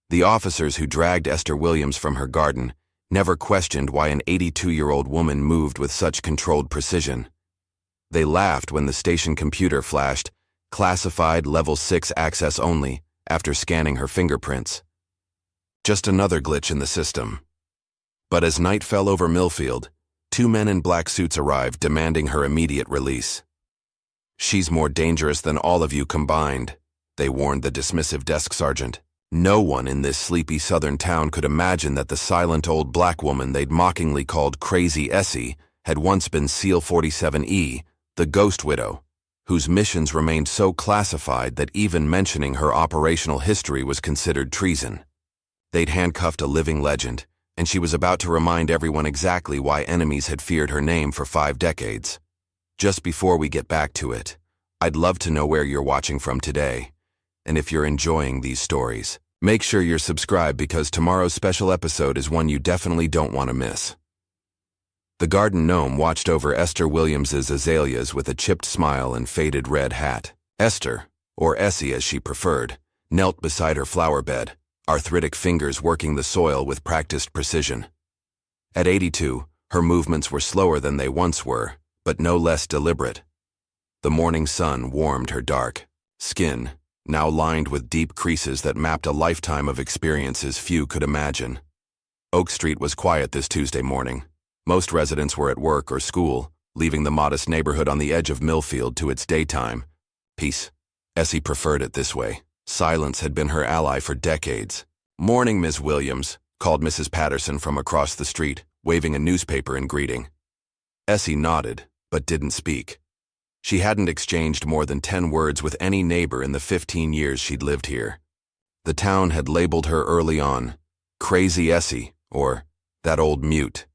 The officers who dragged Esther Williams from her garden never questioned why an 82-year-old woman moved with such controlled precision. They laughed when the station computer flashed, "Classified Level 6 access only," after scanning her fingerprints. Just another glitch in the system. But as night fell over Millfield, two men in black suits arrived demanding her immediate release. "She's more dangerous than all of you combined," they warned the dismissive desk sergeant. No one in this sleepy southern town could imagine that the silent old black woman they'd mockingly called Crazy Essie had once been SEAL 47E, the Ghost Widow, whose missions remained so classified that even mentioning her operational history was considered treason. They'd handcuffed a living legend, and she was about to remind everyone exactly why enemies had feared her name for 5 decades. Just before we get back to it, I'd love to know where you're watching from today. And if you're enjoying these stories, make sure you're subscribed because tomorrow's special episode is one you definitely don't want to miss. The garden gnome watched over Esther Williams's azaleas with a chipped smile and faded red hat. Esther, or Essie as she preferred, knelt beside her flower bed, arthritic fingers working the soil with practiced precision. At 82, her movements were slower than they once were, but no less deliberate. The morning sun warmed her dark skin, now lined with deep creases that mapped a lifetime of experiences few could imagine. Oak Street was quiet this Tuesday morning. Most residents were at work or school, leaving the modest neighborhood on the edge of Millfield to its daytime. Peace. Essie preferred it this way. Silence had been her ally for decades. "Morning, Miss Williams," called Mrs. Patterson from across the street, waving a newspaper in greeting. Essie nodded, but didn't speak. She hadn't exchanged more than 10 words with any neighbor in the 15 years she'd lived here. The town had labeled her early on, Crazy Essie, or that old mute.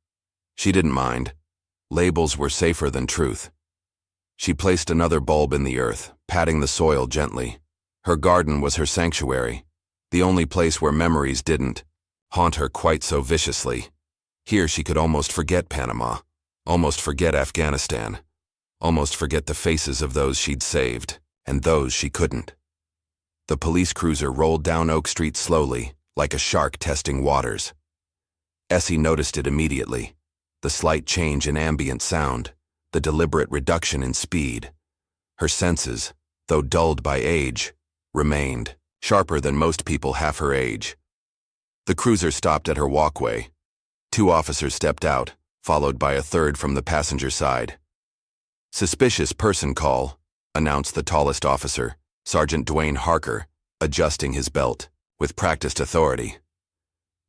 She didn't mind. Labels were safer than truth. She placed another bulb in the earth, patting the soil gently. Her garden was her sanctuary, the only place where memories didn't haunt her quite so viciously. Here she could almost forget Panama, almost forget Afghanistan, almost forget the faces of those she'd saved, and those she couldn't. The police cruiser rolled down Oak Street slowly, like a shark testing waters. Essie noticed it immediately. The slight change in ambient sound, the deliberate reduction in speed. Her senses, though dulled by age, remained, sharper than most people half her age. The cruiser stopped at her walkway. 2 officers stepped out, followed by a third from the passenger side. "Suspicious person call," announced the tallest officer, Sergeant Dwayne Harker, adjusting his belt, with practiced authority.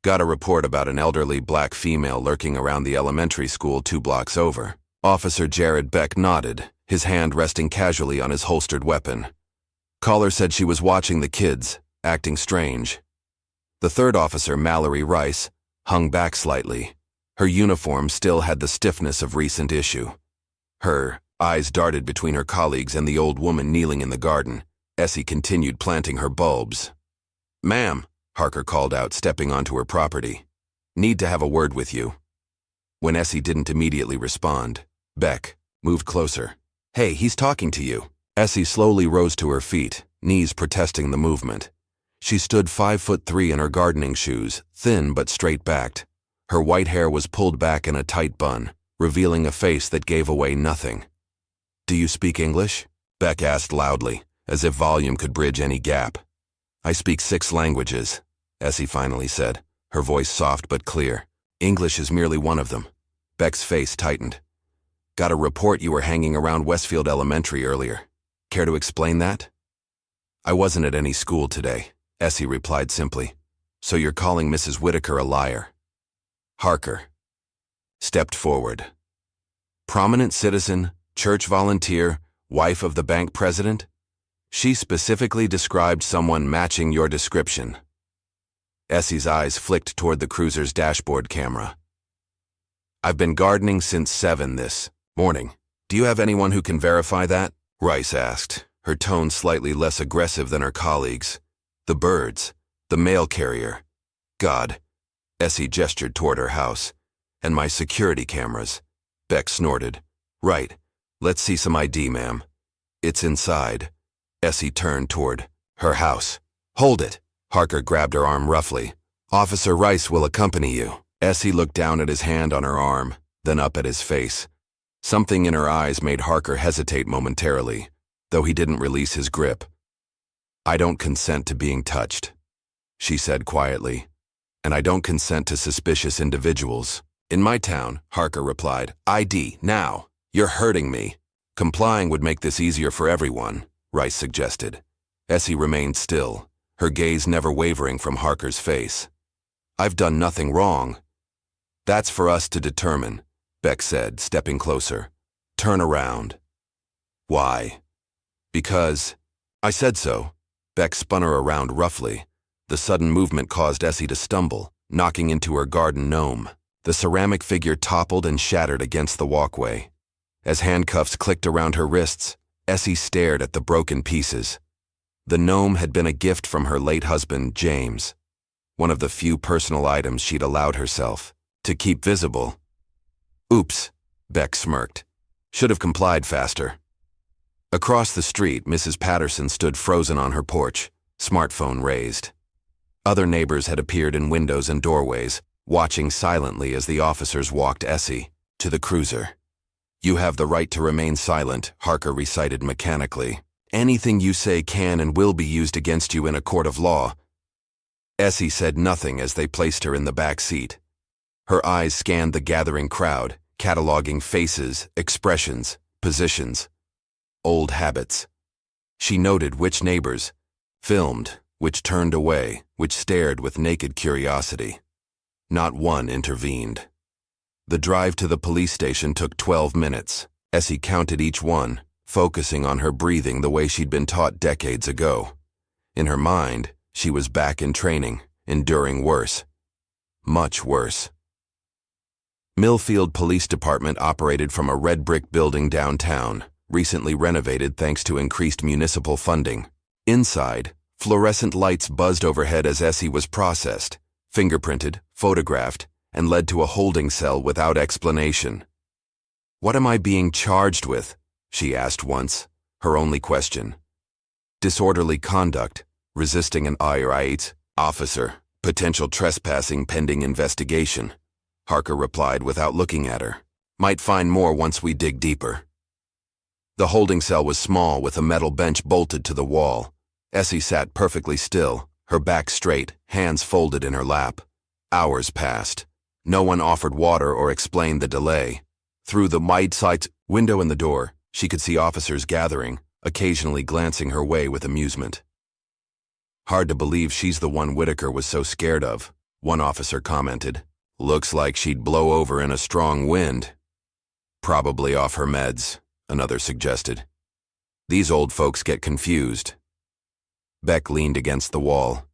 "Got a report about an elderly black female lurking around the elementary school 2 blocks over." Officer Jared Beck nodded, his hand resting casually on his holstered weapon. "Caller said she was watching the kids, acting strange." The third officer, Mallory Rice, hung back slightly. Her uniform still had the stiffness of recent issue. Her eyes darted between her colleagues and the old woman kneeling in the garden. Essie continued planting her bulbs. "Ma'am," Harker called out, stepping onto her property. "Need to have a word with you." When Essie didn't immediately respond, Beck moved closer. "Hey, he's talking to you." Essie slowly rose to her feet, knees protesting the movement. She stood 5'3" in her gardening shoes, thin but straight-backed. Her white hair was pulled back in a tight bun, revealing a face that gave away nothing. "Do you speak English?" Beck asked loudly, as if volume could bridge any gap. "I speak 6 languages," Essie finally said, her voice soft but clear. "English is merely one of them." Beck's face tightened. "Got a report you were hanging around Westfield Elementary earlier. Care to explain that?" "I wasn't at any school today," Essie replied simply. "So you're calling Mrs. Whitaker a liar?" Harker stepped forward. "Prominent citizen, church volunteer, wife of the bank president? She specifically described someone matching your description." Essie's eyes flicked toward the cruiser's dashboard camera. "I've been gardening since 7 this morning. Do you have anyone who can verify that?" Rice asked, her tone slightly less aggressive than her colleagues. "The birds, the mail carrier. God." Essie gestured toward her house. "And my security cameras." Beck snorted. "Right. Let's see some ID, ma'am." "It's inside." Essie turned toward her house. "Hold it!" Harker grabbed her arm roughly. "Officer Rice will accompany you." Essie looked down at his hand on her arm, then up at his face. Something in her eyes made Harker hesitate momentarily, though he didn't release his grip. "I don't consent to being touched," she said quietly. "And I don't consent to suspicious individuals." "In my town," Harker replied. "ID, now. You're hurting me." "Complying would make this easier for everyone," Rice suggested. Essie remained still, her gaze never wavering from Harker's face. "I've done nothing wrong." "That's for us to determine," Beck said, stepping closer. "Turn around." "Why?" "Because I said so." Beck spun her around roughly. The sudden movement caused Essie to stumble, knocking into her garden gnome. The ceramic figure toppled and shattered against the walkway. As handcuffs clicked around her wrists, Essie stared at the broken pieces. The gnome had been a gift from her late husband, James. One of the few personal items she'd allowed herself to keep visible. "Oops," Beck smirked. "Should have complied faster." Across the street, Mrs. Patterson stood frozen on her porch, smartphone raised. Other neighbors had appeared in windows and doorways, watching silently as the officers walked Essie to the cruiser. "You have the right to remain silent," Harker recited mechanically. "Anything you say can and will be used against you in a court of law." Essie said nothing as they placed her in the back seat. Her eyes scanned the gathering crowd, cataloging faces, expressions, positions, old habits. She noted which neighbors filmed, which turned away, which stared with naked curiosity. Not one intervened. The drive to the police station took 12 minutes. Essie counted each one, focusing on her breathing the way she'd been taught decades ago. In her mind, she was back in training, enduring worse. Much worse. Millfield Police Department operated from a red brick building downtown, recently renovated thanks to increased municipal funding. Inside, fluorescent lights buzzed overhead as Essie was processed, fingerprinted, photographed, and led to a holding cell without explanation. "What am I being charged with?" she asked once, her only question. "Disorderly conduct, resisting an IRIT, officer, potential trespassing pending investigation," Harker replied without looking at her. "Might find more once we dig deeper." The holding cell was small with a metal bench bolted to the wall. Essie sat perfectly still, her back straight, hands folded in her lap. Hours passed. No one offered water or explained the delay. Through the wide-side window in the door, she could see officers gathering, occasionally glancing her way with amusement. "Hard to believe she's the one Whitaker was so scared of," one officer commented. "Looks like she'd blow over in a strong wind." "Probably off her meds," another suggested. "These old folks get confused." Beck leaned against the wall.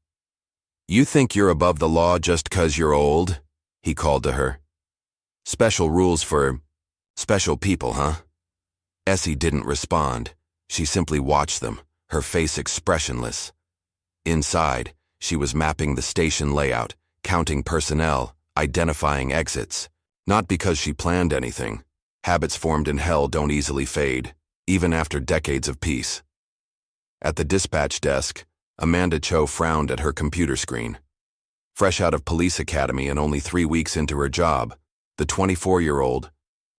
"You think you're above the law just 'cause you're old?" he called to her. "Special rules for special people, huh?" Essie didn't respond. She simply watched them, her face expressionless. Inside, she was mapping the station layout, counting personnel, identifying exits. Not because she planned anything. Habits formed in hell don't easily fade, even after decades of peace. At the dispatch desk, Amanda Cho frowned at her computer screen. Fresh out of police academy and only 3 weeks into her job, the 24-year-old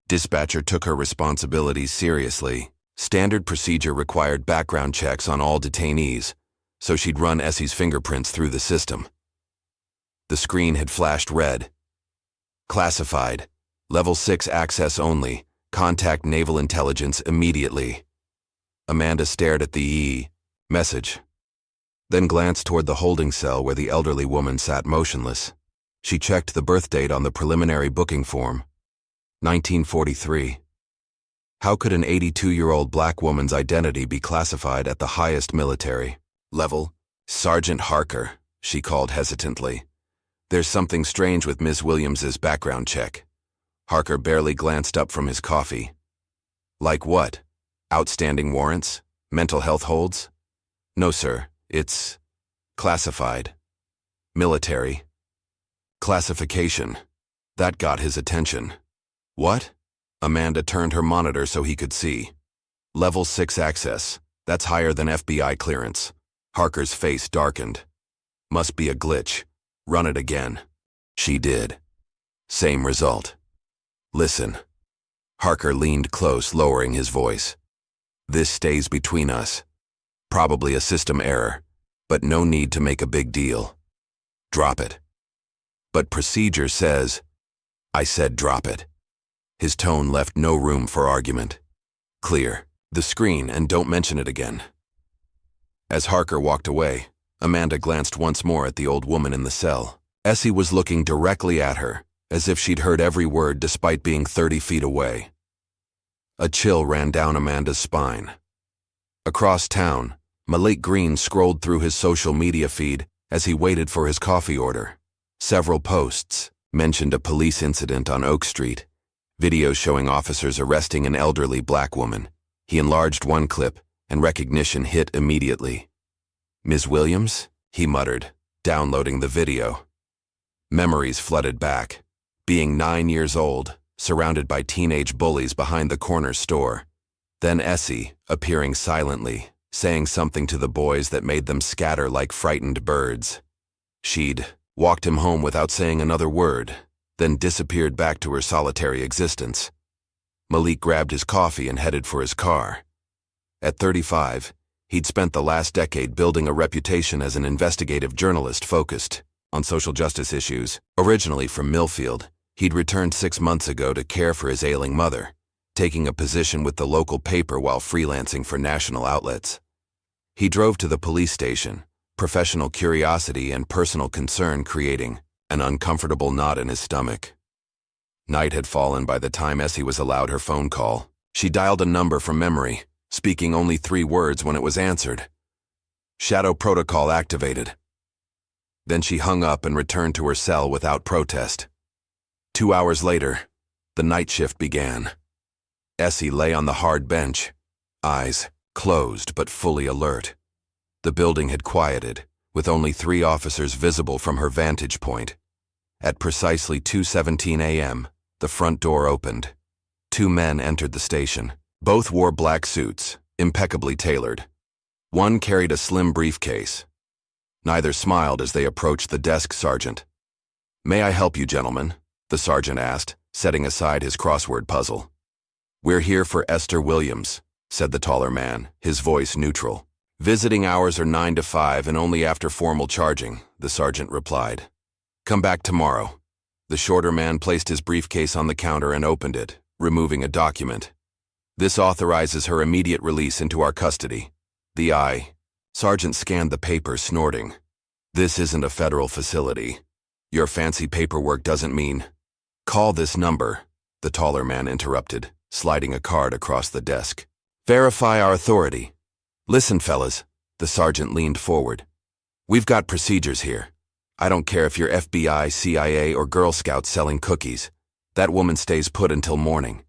dispatcher took her responsibilities seriously. Standard procedure required background checks on all detainees, so she'd run Essie's fingerprints through the system. The screen had flashed red. "Classified. Level 6 access only. Contact Naval Intelligence immediately." Amanda stared at the message, then glanced toward the holding cell where the elderly woman sat motionless. She checked the birth date on the preliminary booking form. 1943. How could an 82-year-old black woman's identity be classified at the highest military level? "Sergeant Harker," she called hesitantly. "There's something strange with Miss Williams's background check." Harker barely glanced up from his coffee. "Like what? Outstanding warrants? Mental health holds?" "No, sir. It's classified. Military. Classification." That got his attention. "What?" Amanda turned her monitor so he could see. "Level 6 access. That's higher than FBI clearance." Harker's face darkened. Must be a glitch. Run it again. She did. Same result. Listen. Harker leaned close, lowering his voice. This stays between us. Probably a system error, but no need to make a big deal. Drop it. But procedure says... I said drop it. His tone left no room for argument. Clear. The screen, and don't mention it again. As Harker walked away, Amanda glanced once more at the old woman in the cell. Essie was looking directly at her, as if she'd heard every word despite being 30 feet away. A chill ran down Amanda's spine. Across town, Malik Green scrolled through his social media feed as he waited for his coffee order. Several posts mentioned a police incident on Oak Street, videos showing officers arresting an elderly black woman. He enlarged one clip, and recognition hit immediately. Ms. Williams? He muttered, downloading the video. Memories flooded back. Being 9 years old, surrounded by teenage bullies behind the corner store. Then Essie, appearing silently, saying something to the boys that made them scatter like frightened birds. She'd walked him home without saying another word, then disappeared back to her solitary existence. Malik grabbed his coffee and headed for his car. At 35, he'd spent the last decade building a reputation as an investigative journalist focused on social justice issues. Originally from Millfield, he'd returned 6 months ago to care for his ailing mother, taking a position with the local paper while freelancing for national outlets. He drove to the police station, professional curiosity and personal concern creating an uncomfortable knot in his stomach. Night had fallen by the time Essie was allowed her phone call. She dialed a number from memory, speaking only 3 words when it was answered. Shadow protocol activated. Then she hung up and returned to her cell without protest. 2 hours later, the night shift began. Essie lay on the hard bench, eyes closed but fully alert. The building had quieted, with only 3 officers visible from her vantage point. At precisely 2:17 a.m., the front door opened. 2 men entered the station. Both wore black suits, impeccably tailored. One carried a slim briefcase. Neither smiled as they approached the desk sergeant. "May I help you, gentlemen?" the sergeant asked, setting aside his crossword puzzle. "We're here for Esther Williams," said the taller man, his voice neutral. "Visiting hours are 9 to 5 and only after formal charging," the sergeant replied. "Come back tomorrow." The shorter man placed his briefcase on the counter and opened it, removing a document. "This authorizes her immediate release into our custody." Sergeant scanned the paper, snorting. "This isn't a federal facility. Your fancy paperwork doesn't mean—" "Call this number," the taller man interrupted, sliding a card across the desk. "Verify our authority." "Listen, fellas," the sergeant leaned forward. "We've got procedures here. I don't care if you're FBI, CIA, or Girl Scouts selling cookies. That woman stays put until morning."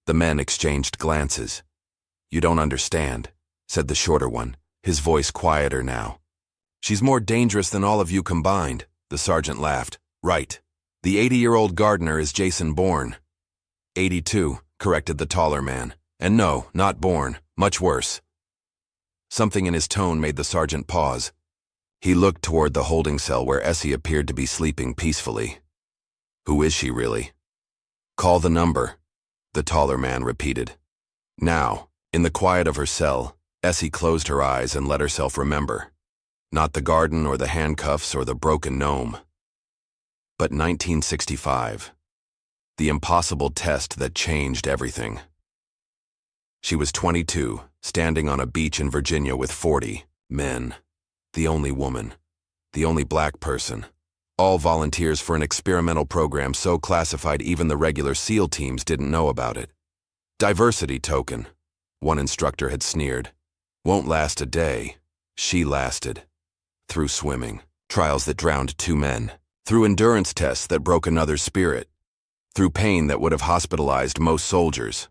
The men exchanged glances. "You don't understand," said the shorter one, his voice quieter now. "She's more dangerous than all of you combined," the sergeant laughed. "Right. The 80-year-old gardener is Jason Bourne." 82, corrected the taller man. "And no, not Bourne. Much worse." Something in his tone made the sergeant pause. He looked toward the holding cell where Essie appeared to be sleeping peacefully. "Who is she, really?" "Call the number," the taller man repeated. Now, in the quiet of her cell, Essie closed her eyes and let herself remember. Not the garden or the handcuffs or the broken gnome. But 1965. The impossible test that changed everything. She was 22, standing on a beach in Virginia with 40 men. The only woman. The only black person. All volunteers for an experimental program so classified even the regular SEAL teams didn't know about it. Diversity token, one instructor had sneered. Won't last a day. She lasted. Through swimming, trials that drowned 2 men. Through endurance tests that broke another's spirit. Through pain that would have hospitalized most soldiers.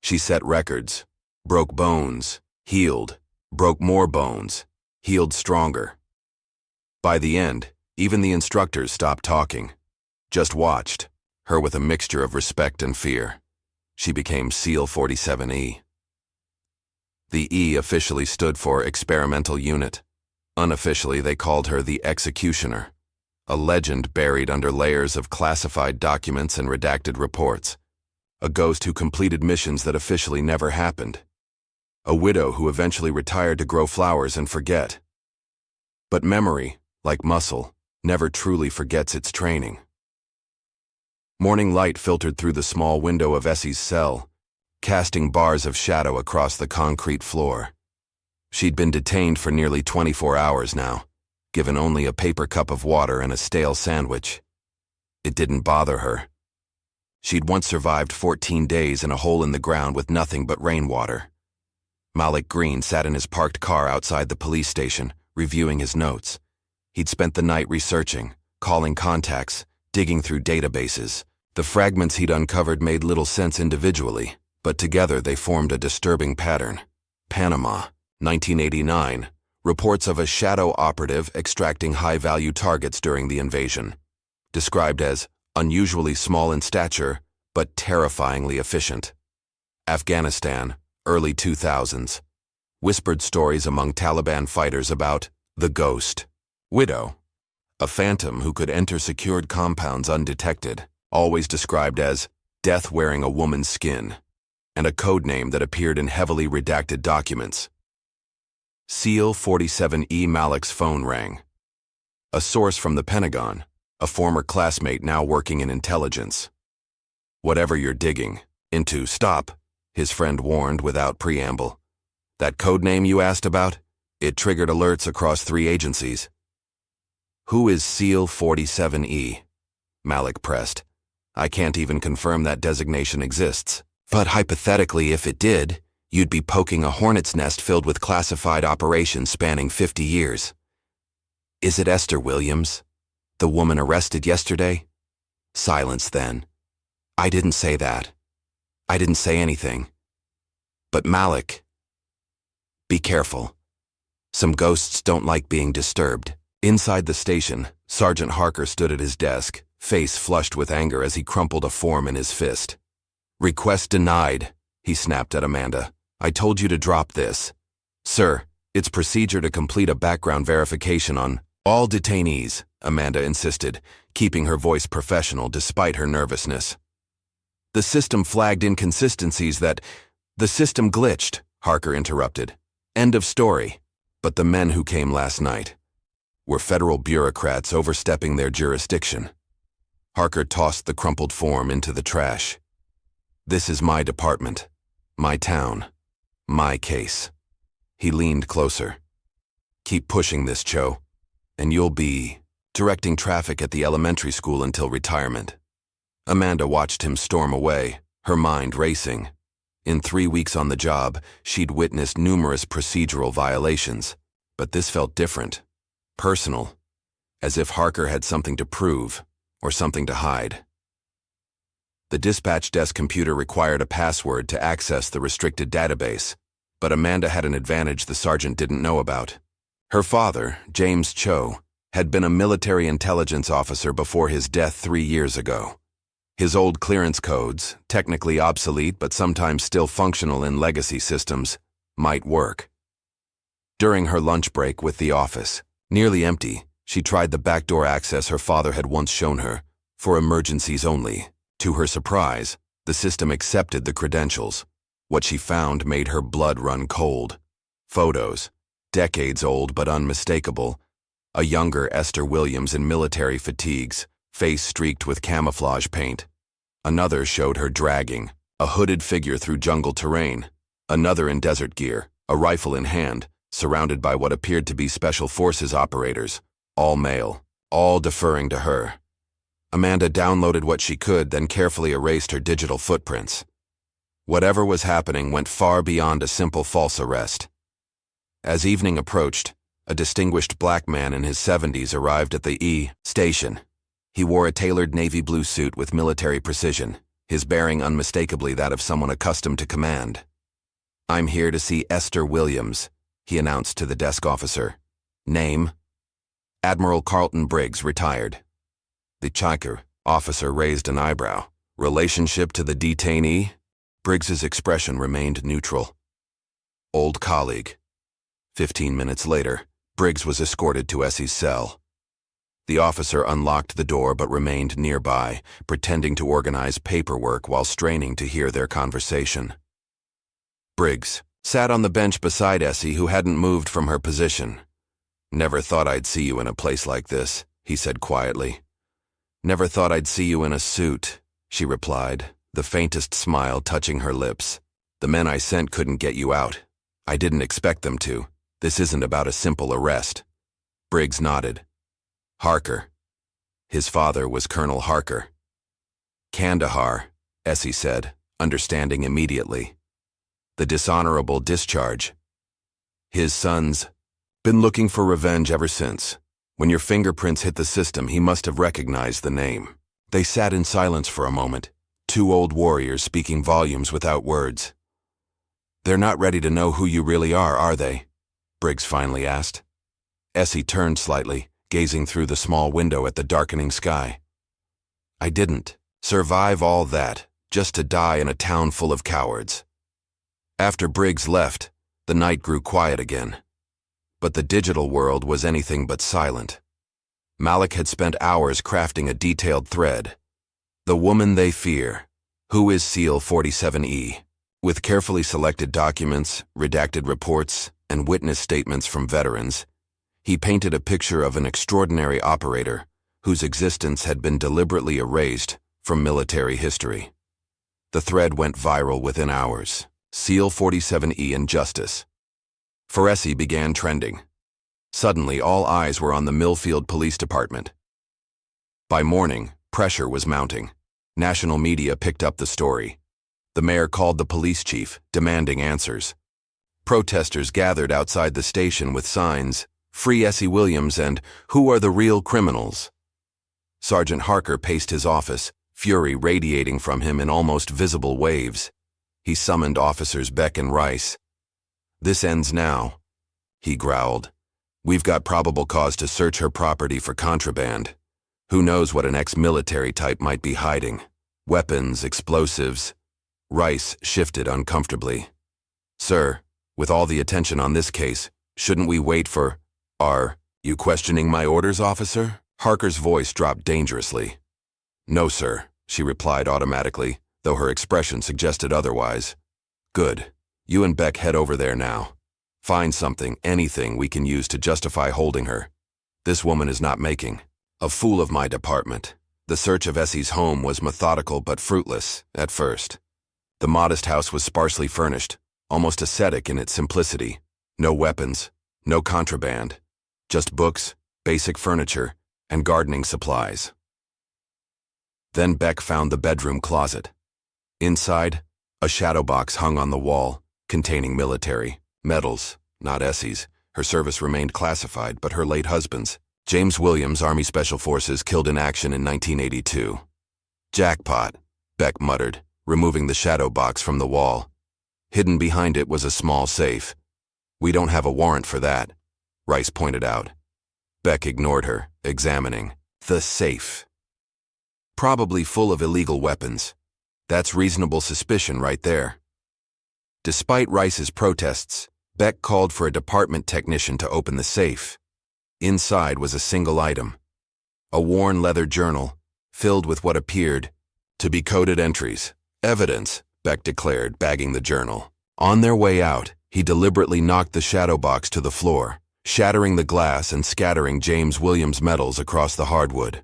She set records, broke bones, healed, broke more bones, healed stronger. By the end, even the instructors stopped talking, just watched, her with a mixture of respect and fear. She became SEAL 47E. The E officially stood for Experimental Unit. Unofficially, they called her the Executioner, a legend buried under layers of classified documents and redacted reports, a ghost who completed missions that officially never happened, a widow who eventually retired to grow flowers and forget. But memory, like muscle, never truly forgets its training. Morning light filtered through the small window of Essie's cell, casting bars of shadow across the concrete floor. She'd been detained for nearly 24 hours now, given only a paper cup of water and a stale sandwich. It didn't bother her. She'd once survived 14 days in a hole in the ground with nothing but rainwater. Malik Green sat in his parked car outside the police station, reviewing his notes. He'd spent the night researching, calling contacts, digging through databases. The fragments he'd uncovered made little sense individually, but together they formed a disturbing pattern. Panama, 1989, reports of a shadow operative extracting high-value targets during the invasion. Described as unusually small in stature, but terrifyingly efficient. Afghanistan, early 2000s. Whispered stories among Taliban fighters about the ghost. Widow, a phantom who could enter secured compounds undetected, always described as death wearing a woman's skin, and a code name that appeared in heavily redacted documents. SEAL 47E Malik's phone rang. A source from the Pentagon, a former classmate now working in intelligence. Whatever you're digging into, stop, his friend warned without preamble. That code name you asked about? It triggered alerts across 3 agencies. Who is SEAL 47E? Malik pressed. I can't even confirm that designation exists. But hypothetically, if it did, you'd be poking a hornet's nest filled with classified operations spanning 50 years. Is it Esther Williams, the woman arrested yesterday? Silence then. I didn't say that. I didn't say anything. But Malik, be careful. Some ghosts don't like being disturbed. Inside the station, Sergeant Harker stood at his desk, face flushed with anger as he crumpled a form in his fist. Request denied, he snapped at Amanda. I told you to drop this. Sir, it's procedure to complete a background verification on all detainees, Amanda insisted, keeping her voice professional despite her nervousness. The system flagged inconsistencies that... The system glitched, Harker interrupted. End of story. But the men who came last night were federal bureaucrats overstepping their jurisdiction. Harker tossed the crumpled form into the trash. This is my department, my town, my case. He leaned closer. Keep pushing this, Cho, and you'll be directing traffic at the elementary school until retirement. Amanda watched him storm away, her mind racing. In 3 weeks on the job, she'd witnessed numerous procedural violations, but this felt different. Personal, as if Harker had something to prove or something to hide. The dispatch desk computer required a password to access the restricted database, but Amanda had an advantage the sergeant didn't know about. Her father, James Cho, had been a military intelligence officer before his death 3 years ago. His old clearance codes, technically obsolete but sometimes still functional in legacy systems, might work. During her lunch break with the office, nearly empty, she tried the backdoor access her father had once shown her, for emergencies only. To her surprise, the system accepted the credentials. What she found made her blood run cold. Photos, decades old but unmistakable. A younger Esther Williams in military fatigues, face streaked with camouflage paint. Another showed her dragging, a hooded figure through jungle terrain. Another in desert gear, a rifle in hand, surrounded by what appeared to be special forces operators, all male, all deferring to her. Amanda downloaded what she could, then carefully erased her digital footprints. Whatever was happening went far beyond a simple false arrest. As evening approached, a distinguished black man in his 70s arrived at the E station. He wore a tailored navy blue suit with military precision, his bearing unmistakably that of someone accustomed to command. I'm here to see Esther Williams, he announced to the desk officer. Name? Admiral Carlton Briggs, retired. The Chiker officer raised an eyebrow. Relationship to the detainee? Briggs's expression remained neutral. Old colleague. 15 minutes later, Briggs was escorted to Essie's cell. The officer unlocked the door but remained nearby, pretending to organize paperwork while straining to hear their conversation. Briggs sat on the bench beside Essie, who hadn't moved from her position. "Never thought I'd see you in a place like this," he said quietly. "Never thought I'd see you in a suit," she replied, the faintest smile touching her lips. "The men I sent couldn't get you out. I didn't expect them to. This isn't about a simple arrest." Briggs nodded. "Harker." His father was Colonel Harker. "Kandahar," Essie said, understanding immediately. "The dishonorable discharge. His son's been looking for revenge ever since. When your fingerprints hit the system, he must have recognized the name." They sat in silence for a moment, two old warriors speaking volumes without words. "They're not ready to know who you really are they?" Briggs finally asked. Essie turned slightly, gazing through the small window at the darkening sky. "I didn't survive all that just to die in a town full of cowards." After Briggs left, the night grew quiet again. But the digital world was anything but silent. Malik had spent hours crafting a detailed thread. "The woman they fear. Who is SEAL 47E?" With carefully selected documents, redacted reports, and witness statements from veterans, he painted a picture of an extraordinary operator whose existence had been deliberately erased from military history. The thread went viral within hours. SEAL 47E and Justice. Essie began trending. Suddenly, all eyes were on the Millfield Police Department. By morning, pressure was mounting. National media picked up the story. The mayor called the police chief, demanding answers. Protesters gathered outside the station with signs, "Free Essie Williams" and "Who are the real criminals?" Sergeant Harker paced his office, fury radiating from him in almost visible waves. He summoned officers Beck and Rice. "This ends now," he growled. "We've got probable cause to search her property for contraband. Who knows what an ex-military type might be hiding? Weapons, explosives." Rice shifted uncomfortably. "Sir, with all the attention on this case, shouldn't we wait for— Are you questioning my orders, officer?" Harker's voice dropped dangerously. "No, sir," she replied automatically, though her expression suggested otherwise. "Good. You and Beck head over there now. Find something, anything we can use to justify holding her. This woman is not making a fool of my department." The search of Essie's home was methodical but fruitless at first. The modest house was sparsely furnished, almost ascetic in its simplicity. No weapons, no contraband, just books, basic furniture, and gardening supplies. Then Beck found the bedroom closet. Inside, a shadow box hung on the wall, containing military medals, not Essie's. Her service remained classified, but her late husband's. James Williams, Army Special Forces, killed in action in 1982. "Jackpot," Beck muttered, removing the shadow box from the wall. Hidden behind it was a small safe. "We don't have a warrant for that," Rice pointed out. Beck ignored her, examining the safe. "Probably full of illegal weapons. That's reasonable suspicion right there." Despite Rice's protests, Beck called for a department technician to open the safe. Inside was a single item, a worn leather journal filled with what appeared to be coded entries. "Evidence," Beck declared, bagging the journal. On their way out, he deliberately knocked the shadow box to the floor, shattering the glass and scattering James Williams' medals across the hardwood.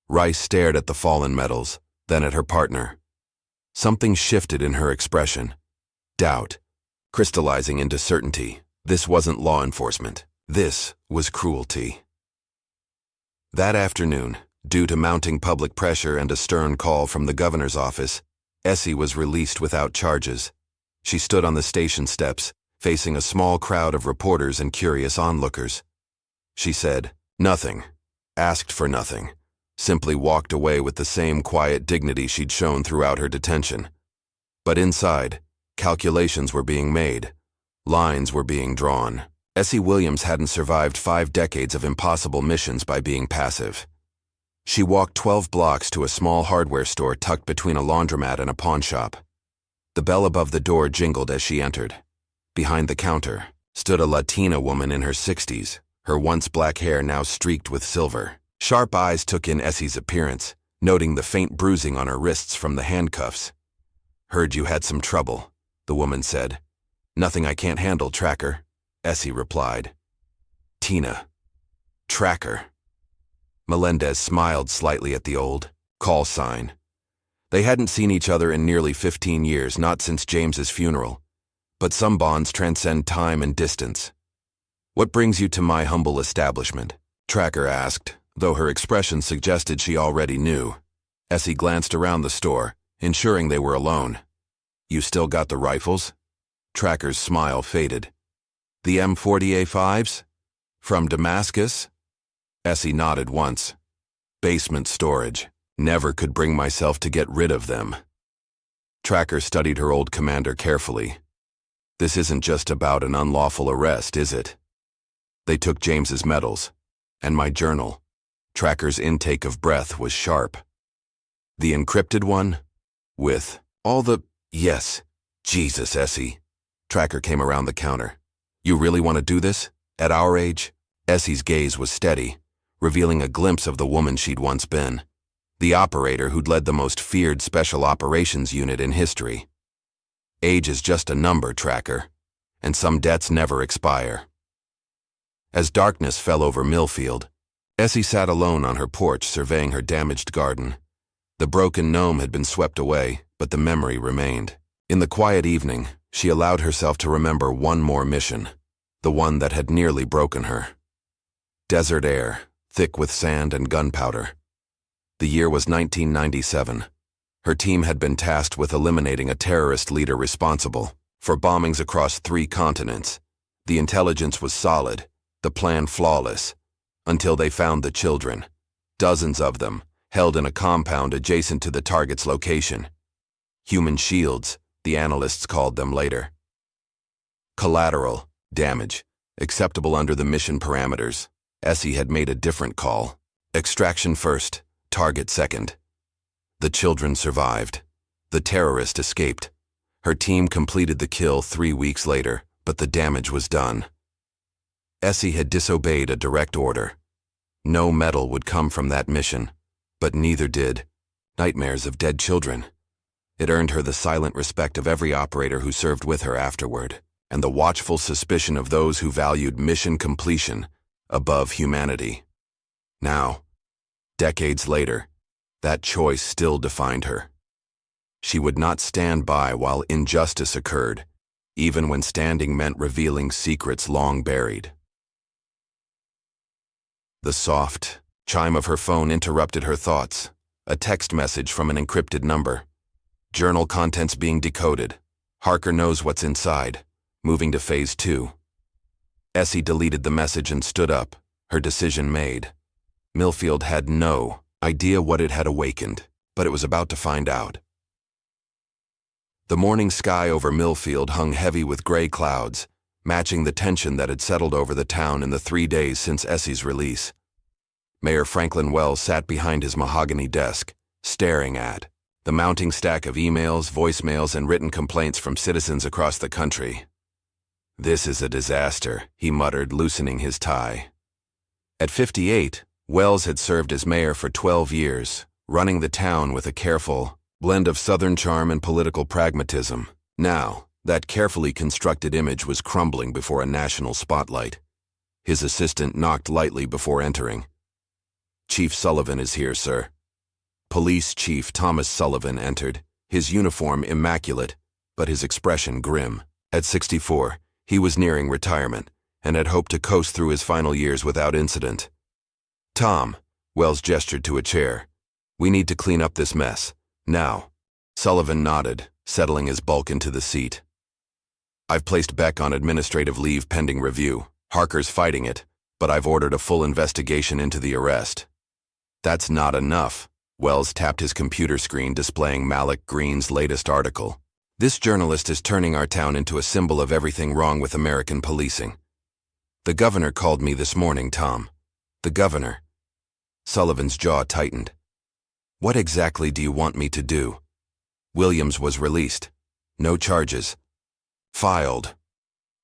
Rice stared at the fallen medals, then at her partner. Something shifted in her expression. Doubt, crystallizing into certainty. This wasn't law enforcement. This was cruelty. That afternoon, due to mounting public pressure and a stern call from the governor's office, Essie was released without charges. She stood on the station steps, facing a small crowd of reporters and curious onlookers. She said nothing, asked for nothing, simply walked away with the same quiet dignity she'd shown throughout her detention. But inside, calculations were being made. Lines were being drawn. Essie Williams hadn't survived 5 decades of impossible missions by being passive. She walked 12 blocks to a small hardware store tucked between a laundromat and a pawn shop. The bell above the door jingled as she entered. Behind the counter stood a Latina woman in her 60s, her once black hair now streaked with silver. Sharp eyes took in Essie's appearance, noting the faint bruising on her wrists from the handcuffs. "Heard you had some trouble," the woman said. "Nothing I can't handle, Tracker," Essie replied. Tina. Tracker. Melendez smiled slightly at the old call sign. They hadn't seen each other in nearly 15 years, not since James's funeral. But some bonds transcend time and distance. "What brings you to my humble establishment?" Tracker asked, though her expression suggested she already knew. Essie glanced around the store, ensuring they were alone. "You still got the rifles?" Tracker's smile faded. "The M40A5s? From Damascus?" Essie nodded once. "Basement storage. Never could bring myself to get rid of them." Tracker studied her old commander carefully. "This isn't just about an unlawful arrest, is it? They took James's medals, and my journal." Tracker's intake of breath was sharp. "The encrypted one? With all the—" "Yes. Jesus, Essie." Tracker came around the counter. "You really want to do this? At our age?" Essie's gaze was steady, revealing a glimpse of the woman she'd once been. The operator who'd led the most feared special operations unit in history. "Age is just a number, Tracker, and some debts never expire." As darkness fell over Millfield, Essie sat alone on her porch surveying her damaged garden. The broken gnome had been swept away, but the memory remained. In the quiet evening, she allowed herself to remember one more mission, the one that had nearly broken her. Desert air, thick with sand and gunpowder. The year was 1997. Her team had been tasked with eliminating a terrorist leader responsible for bombings across 3 continents. The intelligence was solid, the plan flawless, until they found the children, dozens of them, held in a compound adjacent to the target's location. Human shields, the analysts called them later. Collateral damage, acceptable under the mission parameters. Essie had made a different call. Extraction first, target second. The children survived. The terrorist escaped. Her team completed the kill 3 weeks later, but the damage was done. Essie had disobeyed a direct order. No medal would come from that mission, but neither did nightmares of dead children. It earned her the silent respect of every operator who served with her afterward, and the watchful suspicion of those who valued mission completion above humanity. Now, decades later, that choice still defined her. She would not stand by while injustice occurred, even when standing meant revealing secrets long buried. The soft chime of her phone interrupted her thoughts. A text message from an encrypted number. Journal contents being decoded. Harker knows what's inside. Moving to phase 2. Essie deleted the message and stood up, her decision made. Millfield had no idea what it had awakened, but it was about to find out. The morning sky over Millfield hung heavy with gray clouds, matching the tension that had settled over the town in the 3 days since Essie's release. Mayor Franklin Wells sat behind his mahogany desk, staring at the mounting stack of emails, voicemails, and written complaints from citizens across the country. "This is a disaster," he muttered, loosening his tie. At 58, Wells had served as mayor for 12 years, running the town with a careful blend of Southern charm and political pragmatism. Now, that carefully constructed image was crumbling before a national spotlight. His assistant knocked lightly before entering. "Chief Sullivan is here, sir." Police Chief Thomas Sullivan entered, his uniform immaculate, but his expression grim. At 64, he was nearing retirement, and had hoped to coast through his final years without incident. "Tom," Wells gestured to a chair, "we need to clean up this mess. Now." Sullivan nodded, settling his bulk into the seat. "I've placed Beck on administrative leave pending review. Harker's fighting it, but I've ordered a full investigation into the arrest." "That's not enough." Wells tapped his computer screen displaying Malik Green's latest article. "This journalist is turning our town into a symbol of everything wrong with American policing." "The governor called me this morning, Tom." "The governor?" Sullivan's jaw tightened. "What exactly do you want me to do?" "Williams was released. No charges. Filed.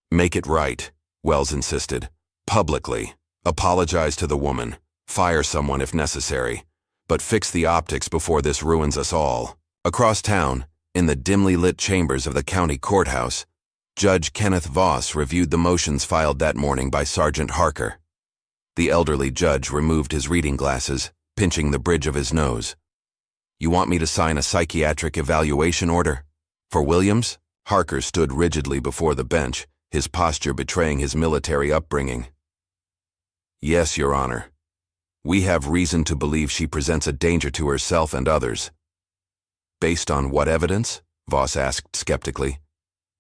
Make it right." Wells insisted. Publicly. Apologize to the woman. Fire someone if necessary. But fix the optics before this ruins us all. Across town, in the dimly lit chambers of the county courthouse, Judge Kenneth Voss reviewed the motions filed that morning by Sergeant Harker. The elderly judge removed his reading glasses, pinching the bridge of his nose. You want me to sign a psychiatric evaluation order? For Williams? Harker stood rigidly before the bench, his posture betraying his military upbringing. Yes, Your Honor. We have reason to believe she presents a danger to herself and others. Based on what evidence? Voss asked skeptically.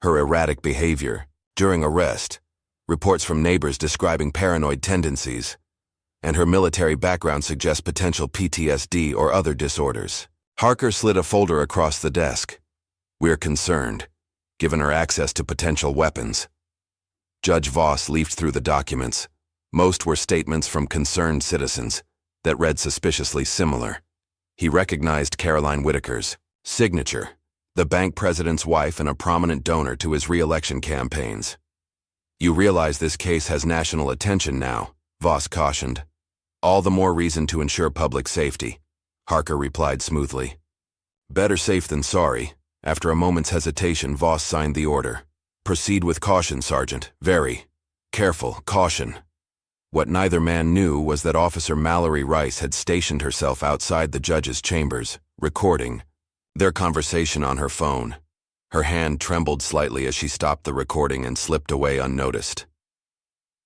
Her erratic behavior, during arrest, reports from neighbors describing paranoid tendencies, and her military background suggests potential PTSD or other disorders. Harker slid a folder across the desk. We're concerned, given her access to potential weapons. Judge Voss leafed through the documents. Most were statements from concerned citizens that read suspiciously similar. He recognized Caroline Whitaker's signature, the bank president's wife and a prominent donor to his re-election campaigns. You realize this case has national attention now, Voss cautioned. All the more reason to ensure public safety, Harker replied smoothly. Better safe than sorry. After a moment's hesitation, Voss signed the order. Proceed with caution, Sergeant. Very careful caution. What neither man knew was that Officer Mallory Rice had stationed herself outside the judge's chambers, recording their conversation on her phone. Her hand trembled slightly as she stopped the recording and slipped away unnoticed.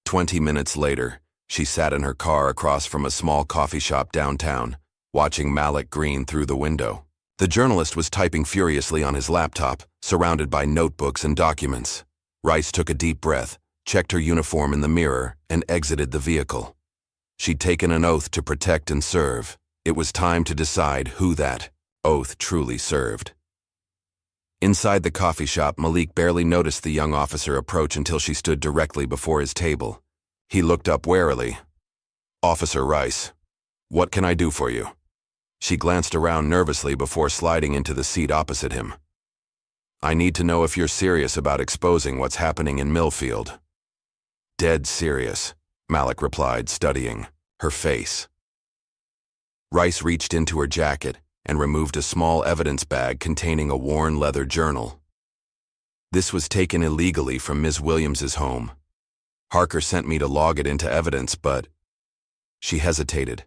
20 minutes later, she sat in her car across from a small coffee shop downtown, watching Malik Green through the window. The journalist was typing furiously on his laptop, surrounded by notebooks and documents. Rice took a deep breath, checked her uniform in the mirror, and exited the vehicle. She'd taken an oath to protect and serve. It was time to decide who that oath truly served. Inside the coffee shop, Malik barely noticed the young officer approach until she stood directly before his table. He looked up warily. Officer Rice, what can I do for you? She glanced around nervously before sliding into the seat opposite him. I need to know if you're serious about exposing what's happening in Millfield. Dead serious, Malik replied, studying her face. Rice reached into her jacket and removed a small evidence bag containing a worn leather journal. This was taken illegally from Ms. Williams's home. Harker sent me to log it into evidence, but... She hesitated.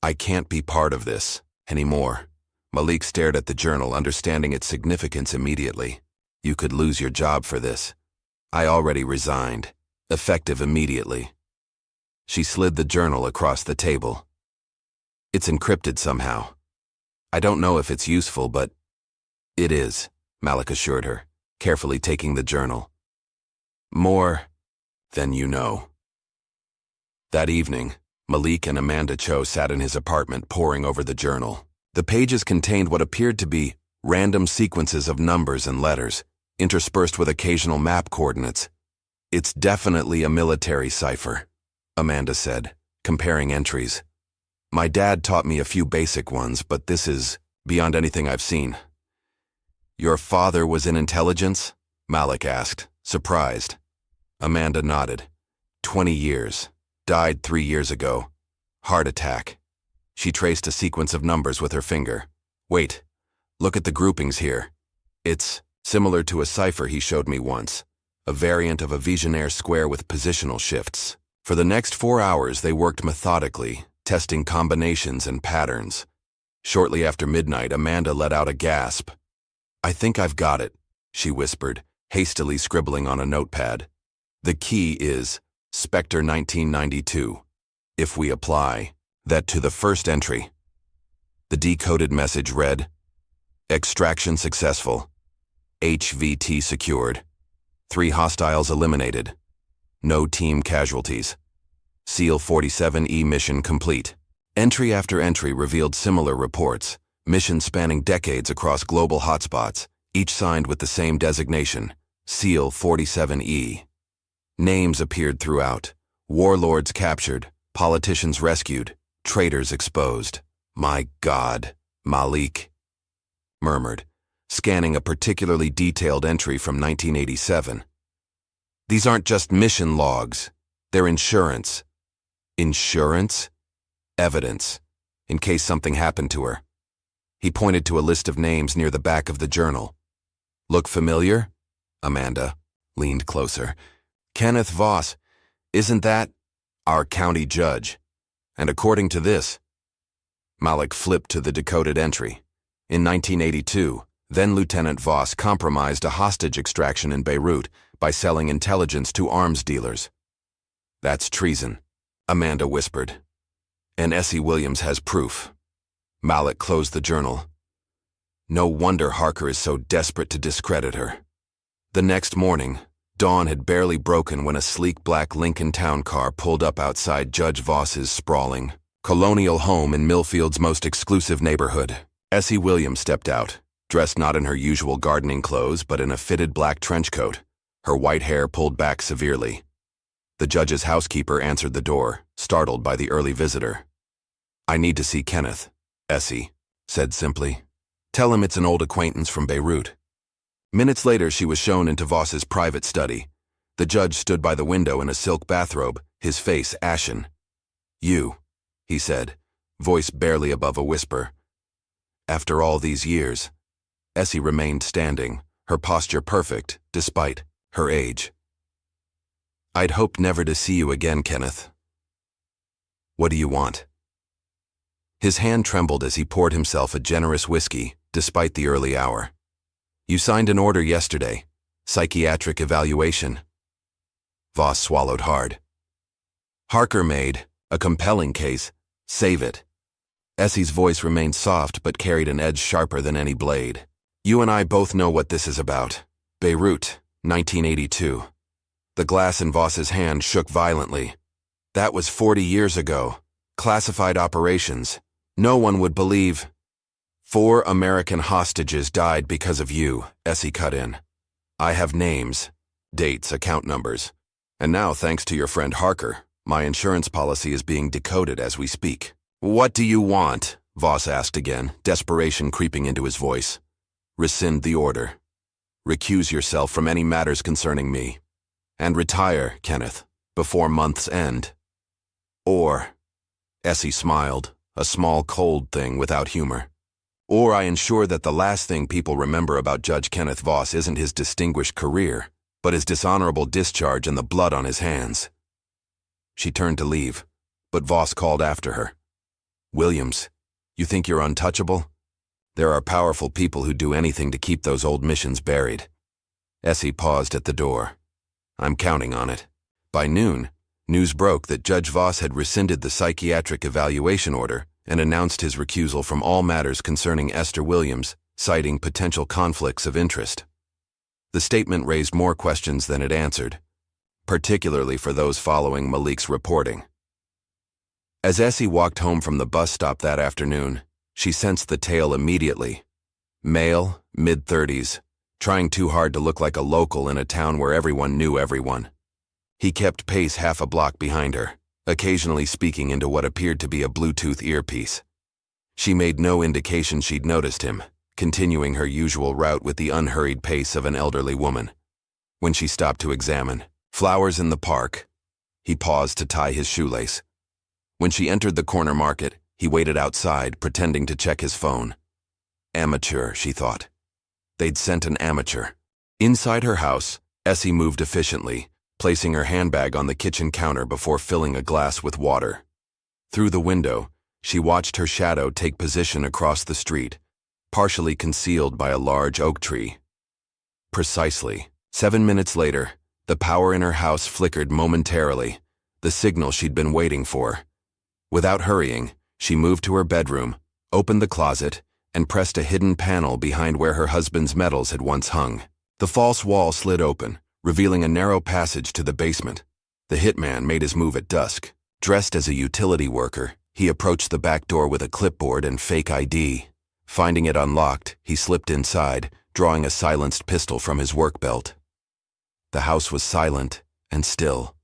I can't be part of this anymore. Malik stared at the journal, understanding its significance immediately. You could lose your job for this. I already resigned. Effective immediately. She slid the journal across the table. It's encrypted somehow. I don't know if it's useful, but it is, Malik assured her, carefully taking the journal. More than you know. That evening, Malik and Amanda Cho sat in his apartment poring over the journal. The pages contained what appeared to be random sequences of numbers and letters, interspersed with occasional map coordinates. It's definitely a military cipher, Amanda said, comparing entries. My dad taught me a few basic ones, but this is beyond anything I've seen. Your father was in intelligence? Malik asked, surprised. Amanda nodded. 20 years. Died 3 years ago. Heart attack. She traced a sequence of numbers with her finger. Wait, look at the groupings here. It's similar to a cipher he showed me once, a variant of a Vigenère square with positional shifts. For the next 4 hours, they worked methodically, testing combinations and patterns. Shortly after midnight, Amanda let out a gasp. I think I've got it, she whispered, hastily scribbling on a notepad. The key is Spectre 1992. If we apply that to the first entry. The decoded message read, Extraction successful. HVT secured. 3 hostiles eliminated. No team casualties. SEAL 47E mission complete. Entry after entry revealed similar reports, missions spanning decades across global hotspots, each signed with the same designation, SEAL 47E. Names appeared throughout. Warlords captured, politicians rescued, traitors exposed. My God, Malik murmured, scanning a particularly detailed entry from 1987. These aren't just mission logs. They're insurance. Insurance? Evidence, in case something happened to her. He pointed to a list of names near the back of the journal. Look familiar? Amanda leaned closer. Kenneth Voss, isn't that our county judge? And according to this, Malik flipped to the decoded entry. In 1982, then-Lieutenant Voss compromised a hostage extraction in Beirut by selling intelligence to arms dealers. That's treason, Amanda whispered. And Essie Williams has proof. Malik closed the journal. No wonder Harker is so desperate to discredit her. The next morning, dawn had barely broken when a sleek black Lincoln town car pulled up outside Judge Voss's sprawling, colonial home in Millfield's most exclusive neighborhood. Essie Williams stepped out, dressed not in her usual gardening clothes but in a fitted black trench coat, her white hair pulled back severely. The judge's housekeeper answered the door, startled by the early visitor. I need to see Kenneth, Essie said simply. Tell him it's an old acquaintance from Beirut. Minutes later, she was shown into Voss's private study. The judge stood by the window in a silk bathrobe, his face ashen. You, he said, voice barely above a whisper. After all these years, Essie remained standing, her posture perfect, despite her age. I'd hoped never to see you again, Kenneth. What do you want? His hand trembled as he poured himself a generous whiskey, despite the early hour. You signed an order yesterday. Psychiatric evaluation. Voss swallowed hard. Harker made a compelling case. Save it. Essie's voice remained soft but carried an edge sharper than any blade. You and I both know what this is about. Beirut, 1982. The glass in Voss's hand shook violently. That was 40 years ago. Classified operations. No one would believe. 4 American hostages died because of you, Essie cut in. I have names, dates, account numbers. And now, thanks to your friend Harker, my insurance policy is being decoded as we speak. What do you want? Voss asked again, desperation creeping into his voice. Rescind the order. Recuse yourself from any matters concerning me. And retire, Kenneth, before month's end. Or, Essie smiled, a small cold thing without humor. Or I ensure that the last thing people remember about Judge Kenneth Voss isn't his distinguished career, but his dishonorable discharge and the blood on his hands. She turned to leave, but Voss called after her. Williams, you think you're untouchable? There are powerful people who do anything to keep those old missions buried. Essie paused at the door. I'm counting on it. By noon, news broke that Judge Voss had rescinded the psychiatric evaluation order and announced his recusal from all matters concerning Esther Williams, citing potential conflicts of interest. The statement raised more questions than it answered, particularly for those following Malik's reporting. As Essie walked home from the bus stop that afternoon, she sensed the tale immediately. Male, mid-30s, trying too hard to look like a local in a town where everyone knew everyone. He kept pace half a block behind her, occasionally speaking into what appeared to be a Bluetooth earpiece. She made no indication she'd noticed him, continuing her usual route with the unhurried pace of an elderly woman. When she stopped to examine flowers in the park, he paused to tie his shoelace. When she entered the corner market, he waited outside, pretending to check his phone. Amateur, she thought. They'd sent an amateur. Inside her house, Essie moved efficiently, placing her handbag on the kitchen counter before filling a glass with water. Through the window, she watched her shadow take position across the street, partially concealed by a large oak tree. Precisely 7 minutes later, the power in her house flickered momentarily, the signal she'd been waiting for. Without hurrying, she moved to her bedroom, opened the closet, and pressed a hidden panel behind where her husband's medals had once hung. The false wall slid open, revealing a narrow passage to the basement. The hitman made his move at dusk. Dressed as a utility worker, he approached the back door with a clipboard and fake ID. Finding it unlocked, he slipped inside, drawing a silenced pistol from his work belt. The house was silent and still.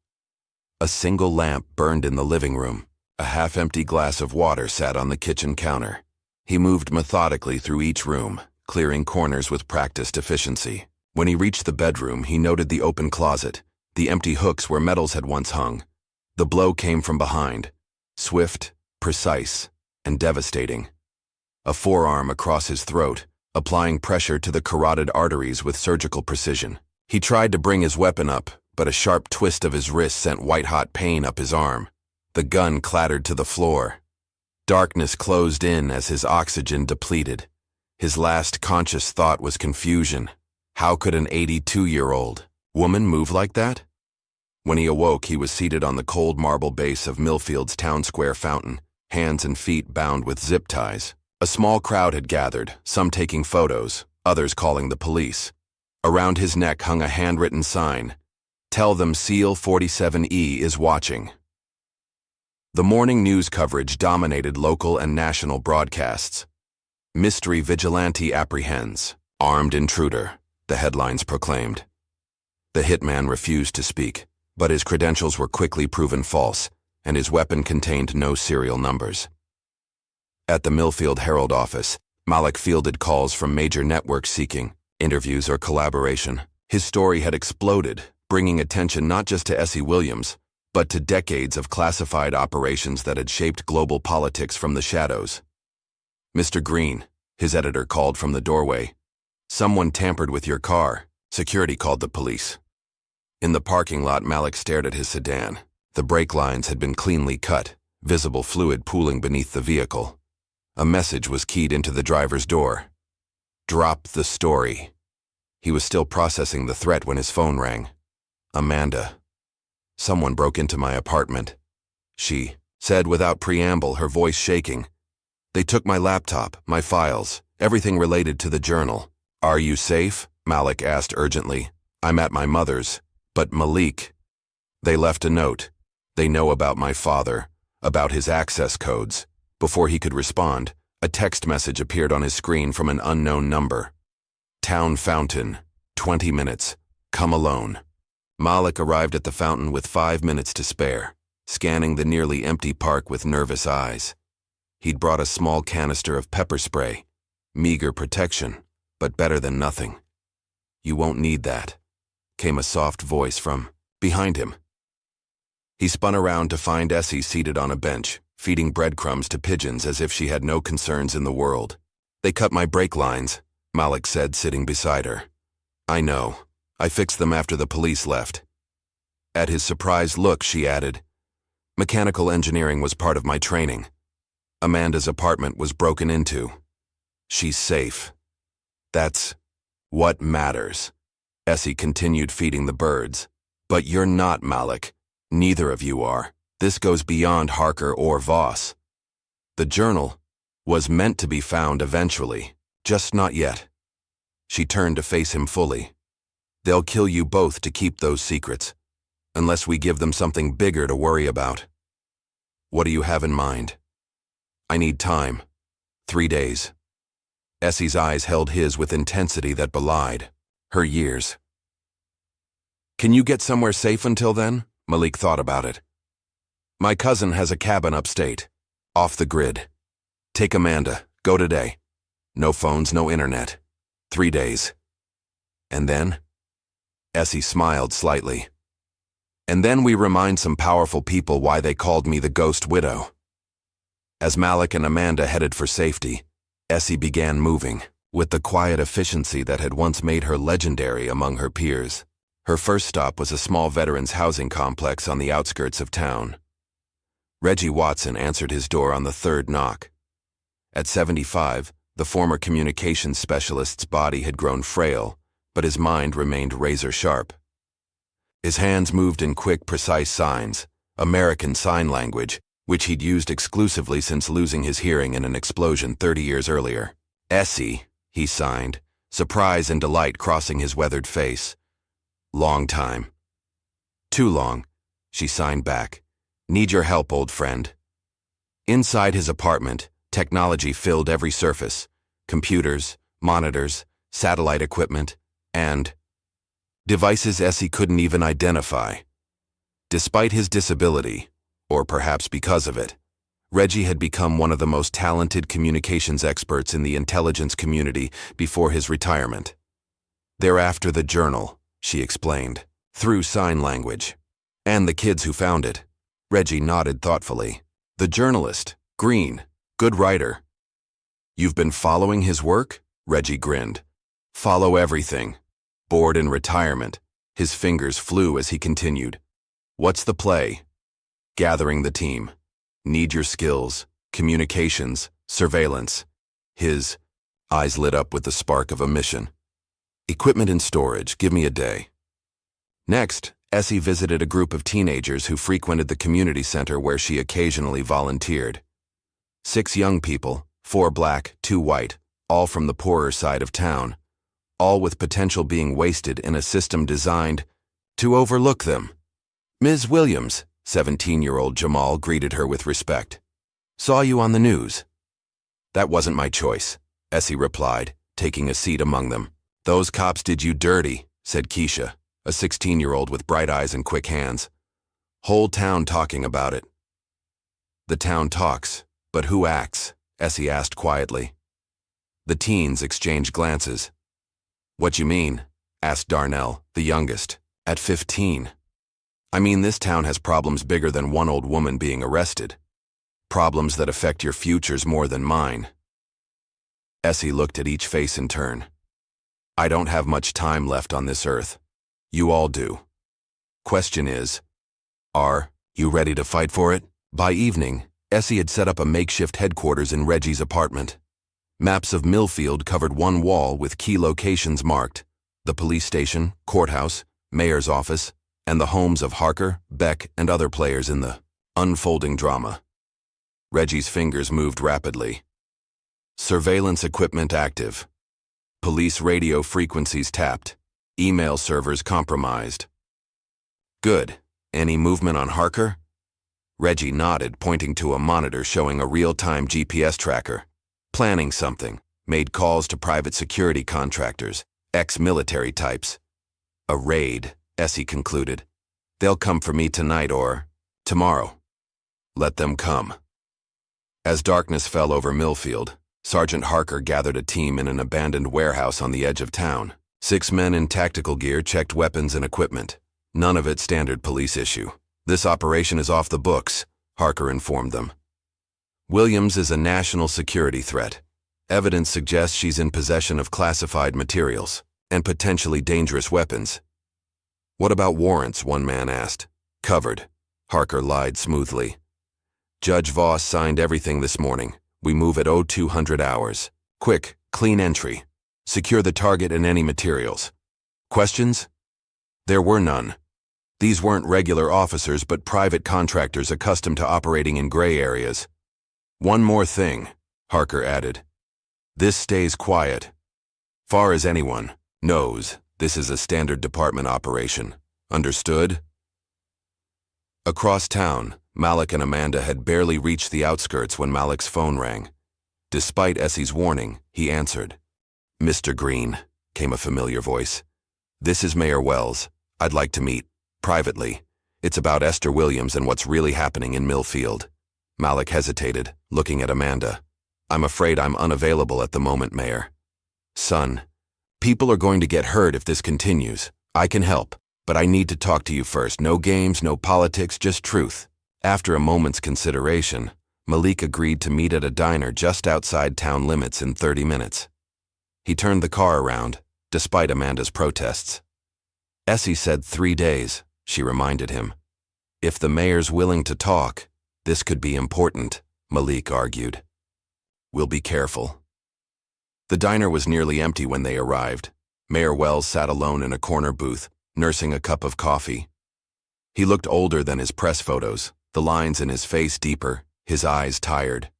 A single lamp burned in the living room. A half-empty glass of water sat on the kitchen counter. He moved methodically through each room, clearing corners with practiced efficiency. When he reached the bedroom, he noted the open closet, the empty hooks where metals had once hung. The blow came from behind, swift, precise, and devastating. A forearm across his throat, applying pressure to the carotid arteries with surgical precision. He tried to bring his weapon up, but a sharp twist of his wrist sent white-hot pain up his arm. The gun clattered to the floor. Darkness closed in as his oxygen depleted. His last conscious thought was confusion. How could an 82-year-old woman move like that? When he awoke, he was seated on the cold marble base of Millfield's town square fountain, hands and feet bound with zip ties. A small crowd had gathered, some taking photos, others calling the police. Around his neck hung a handwritten sign, "Tell them SEAL 47E is watching." The morning news coverage dominated local and national broadcasts. "Mystery vigilante apprehends. Armed intruder," the headlines proclaimed. The hitman refused to speak, but his credentials were quickly proven false, and his weapon contained no serial numbers. At the Millfield Herald office, Malik fielded calls from major networks seeking interviews or collaboration. His story had exploded, bringing attention not just to Essie Williams, but to decades of classified operations that had shaped global politics from the shadows. "Mr. Green," his editor called from the doorway. "Someone tampered with your car." Security called the police. In the parking lot, Malik stared at his sedan. The brake lines had been cleanly cut, visible fluid pooling beneath the vehicle. A message was keyed into the driver's door. "Drop the story." He was still processing the threat when his phone rang. "Amanda. Someone broke into my apartment," she said without preamble, her voice shaking. "They took my laptop, my files, everything related to the journal." "Are you safe?" Malik asked urgently. "I'm at my mother's." "But Malik." "They left a note. They know about my father, about his access codes." Before he could respond, a text message appeared on his screen from an unknown number. "Town fountain, 20 minutes, come alone." Malik arrived at the fountain with 5 minutes to spare, scanning the nearly empty park with nervous eyes. He'd brought a small canister of pepper spray, meager protection, but better than nothing. "You won't need that," came a soft voice from behind him. He spun around to find Essie seated on a bench, feeding breadcrumbs to pigeons as if she had no concerns in the world. "They cut my brake lines," Malik said, sitting beside her. "I know. I fixed them after the police left." At his surprised look, she added, "Mechanical engineering was part of my training. Amanda's apartment was broken into. She's safe. That's what matters." Essie continued feeding the birds. "But you're not, Malik. Neither of you are. This goes beyond Harker or Voss. The journal was meant to be found eventually, just not yet." She turned to face him fully. "They'll kill you both to keep those secrets, unless we give them something bigger to worry about." "What do you have in mind?" "I need time. 3 days." Essie's eyes held his with intensity that belied her years. "Can you get somewhere safe until then?" Malik thought about it. "My cousin has a cabin upstate, off the grid. Take Amanda, go today. No phones, no internet. 3 days. And then?" Essie smiled slightly. "And then we remind some powerful people why they called me the Ghost Widow." As Malik and Amanda headed for safety, Essie began moving, with the quiet efficiency that had once made her legendary among her peers. Her first stop was a small veterans' housing complex on the outskirts of town. Reggie Watson answered his door on the third knock. At 75, the former communications specialist's body had grown frail, but his mind remained razor-sharp. His hands moved in quick, precise signs, American Sign Language, which he'd used exclusively since losing his hearing in an explosion 30 years earlier. "Essie," he signed, surprise and delight crossing his weathered face. "Long time." "Too long," she signed back. "Need your help, old friend." Inside his apartment, technology filled every surface: computers, monitors, satellite equipment, and devices Essie couldn't even identify. Despite his disability, or perhaps because of it, Reggie had become one of the most talented communications experts in the intelligence community before his retirement. "They're after the journal," she explained. Through sign language. And the kids who found it. Reggie nodded thoughtfully. The journalist, Green, good writer. You've been following his work? Reggie grinned. Follow everything. Bored in retirement. His fingers flew as he continued. What's the play? Gathering the team. Need your skills, communications, surveillance. His eyes lit up with the spark of a mission. Equipment and storage, give me a day. Next, Essie visited a group of teenagers who frequented the community center where she occasionally volunteered. 6 young people, 4 black, 2 white, all from the poorer side of town, all with potential being wasted in a system designed to overlook them. Ms. Williams, 17-year-old Jamal greeted her with respect. Saw you on the news. That wasn't my choice, Essie replied, taking a seat among them. Those cops did you dirty, said Keisha, a 16-year-old with bright eyes and quick hands. Whole town talking about it. The town talks, but who acts? Essie asked quietly. The teens exchanged glances. What you mean? Asked Darnell, the youngest, at 15. I mean, this town has problems bigger than one old woman being arrested. Problems that affect your futures more than mine. Essie looked at each face in turn. I don't have much time left on this earth. You all do. Question is, are you ready to fight for it? By evening, Essie had set up a makeshift headquarters in Reggie's apartment. Maps of Millfield covered one wall with key locations marked: the police station, courthouse, mayor's office, and the homes of Harker, Beck, and other players in the unfolding drama. Reggie's fingers moved rapidly. Surveillance equipment active. Police radio frequencies tapped. Email servers compromised. Good. Any movement on Harker? Reggie nodded, pointing to a monitor showing a real-time GPS tracker. Planning something. Made calls to private security contractors, ex-military types. A raid, Essie concluded. They'll come for me tonight or tomorrow. Let them come. As darkness fell over Millfield, Sergeant Harker gathered a team in an abandoned warehouse on the edge of town. 6 men in tactical gear checked weapons and equipment. None of it standard police issue. This operation is off the books, Harker informed them. Williams is a national security threat. Evidence suggests she's in possession of classified materials and potentially dangerous weapons. What about warrants? One man asked. Covered. Harker lied smoothly. Judge Voss signed everything this morning. We move at 0200 hours. Quick, clean entry. Secure the target and any materials. Questions? There were none. These weren't regular officers but private contractors accustomed to operating in gray areas. One more thing, Harker added. This stays quiet. Far as anyone knows, this is a standard department operation. Understood? Across town, Malik and Amanda had barely reached the outskirts when Malik's phone rang. Despite Essie's warning, he answered. Mr. Green, came a familiar voice. This is Mayor Wells. I'd like to meet, privately. It's about Esther Williams and what's really happening in Millfield. Malik hesitated, looking at Amanda. I'm afraid I'm unavailable at the moment, Mayor. Son, people are going to get hurt if this continues. I can help, but I need to talk to you first. No games, no politics, just truth. After a moment's consideration, Malik agreed to meet at a diner just outside town limits in 30 minutes. He turned the car around, despite Amanda's protests. Essie said 3 days, she reminded him. If the mayor's willing to talk, this could be important, Malik argued. We'll be careful. The diner was nearly empty when they arrived. Mayor Wells sat alone in a corner booth, nursing a cup of coffee. He looked older than his press photos, the lines in his face deeper, his eyes tired.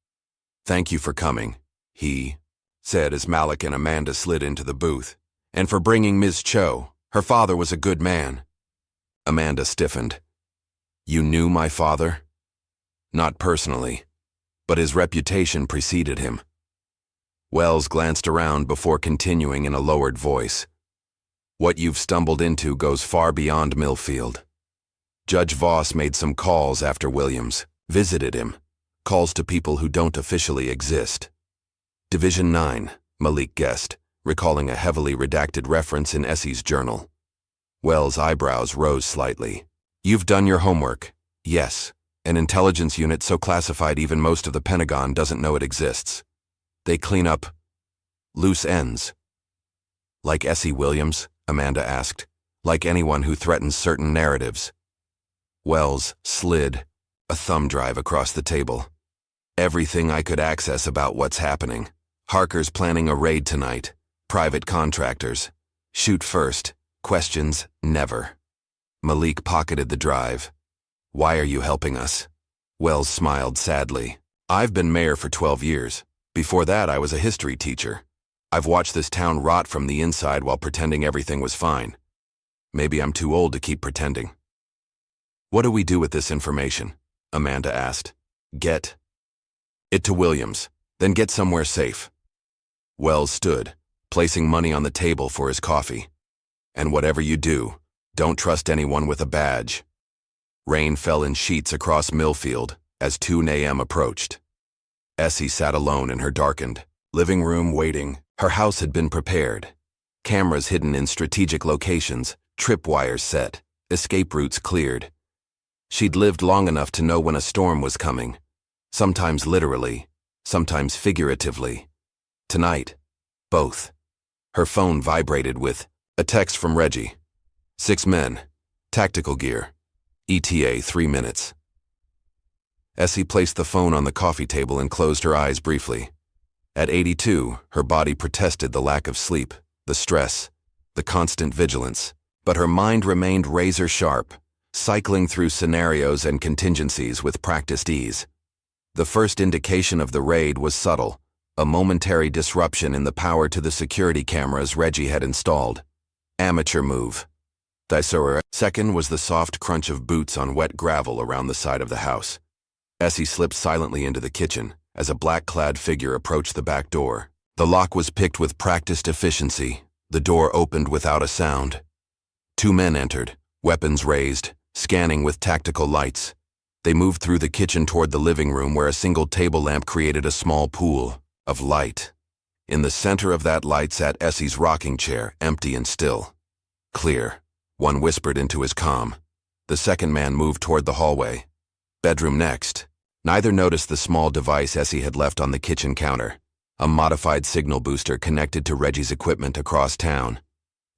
Thank you for coming, he said as Malik and Amanda slid into the booth. And for bringing Ms. Cho. Her father was a good man. Amanda stiffened. You knew my father? Not personally, but his reputation preceded him. Wells glanced around before continuing in a lowered voice. What you've stumbled into goes far beyond Millfield. Judge Voss made some calls after Williams visited him, calls to people who don't officially exist. Division 9, Malik guessed, recalling a heavily redacted reference in Essie's journal. Wells' eyebrows rose slightly. You've done your homework. Yes. An intelligence unit so classified even most of the Pentagon doesn't know it exists. They clean up loose ends. Like Essie Williams? Amanda asked. Like anyone who threatens certain narratives. Wells slid a thumb drive across the table. Everything I could access about what's happening. Harker's planning a raid tonight. Private contractors. Shoot first. Questions, never. Malik pocketed the drive. Why are you helping us? Wells smiled sadly. I've been mayor for 12 years. Before that, I was a history teacher. I've watched this town rot from the inside while pretending everything was fine. Maybe I'm too old to keep pretending. What do we do with this information? Amanda asked. Get it to Williams, then get somewhere safe. Wells stood, placing money on the table for his coffee. And whatever you do, don't trust anyone with a badge. Rain fell in sheets across Millfield as 2 a.m. approached. Essie sat alone in her darkened living room waiting. Her house had been prepared. Cameras hidden in strategic locations, tripwires set, escape routes cleared. She'd lived long enough to know when a storm was coming, sometimes literally, sometimes figuratively. Tonight, both. Her phone vibrated with a text from Reggie. 6 men, tactical gear, ETA 3 minutes. Essie placed the phone on the coffee table and closed her eyes briefly. At 82, her body protested the lack of sleep, the stress, the constant vigilance, but her mind remained razor sharp, cycling through scenarios and contingencies with practiced ease. The first indication of the raid was subtle, a momentary disruption in the power to the security cameras Reggie had installed. Amateur move. Second was the soft crunch of boots on wet gravel around the side of the house. Essie slipped silently into the kitchen as a black-clad figure approached the back door. The lock was picked with practiced efficiency. The door opened without a sound. 2 men entered, weapons raised, scanning with tactical lights. They moved through the kitchen toward the living room where a single table lamp created a small pool of light. In the center of that light sat Essie's rocking chair, empty and still. Clear, one whispered into his comm. The second man moved toward the hallway. Bedroom next. Neither noticed the small device Essie had left on the kitchen counter, a modified signal booster connected to Reggie's equipment across town.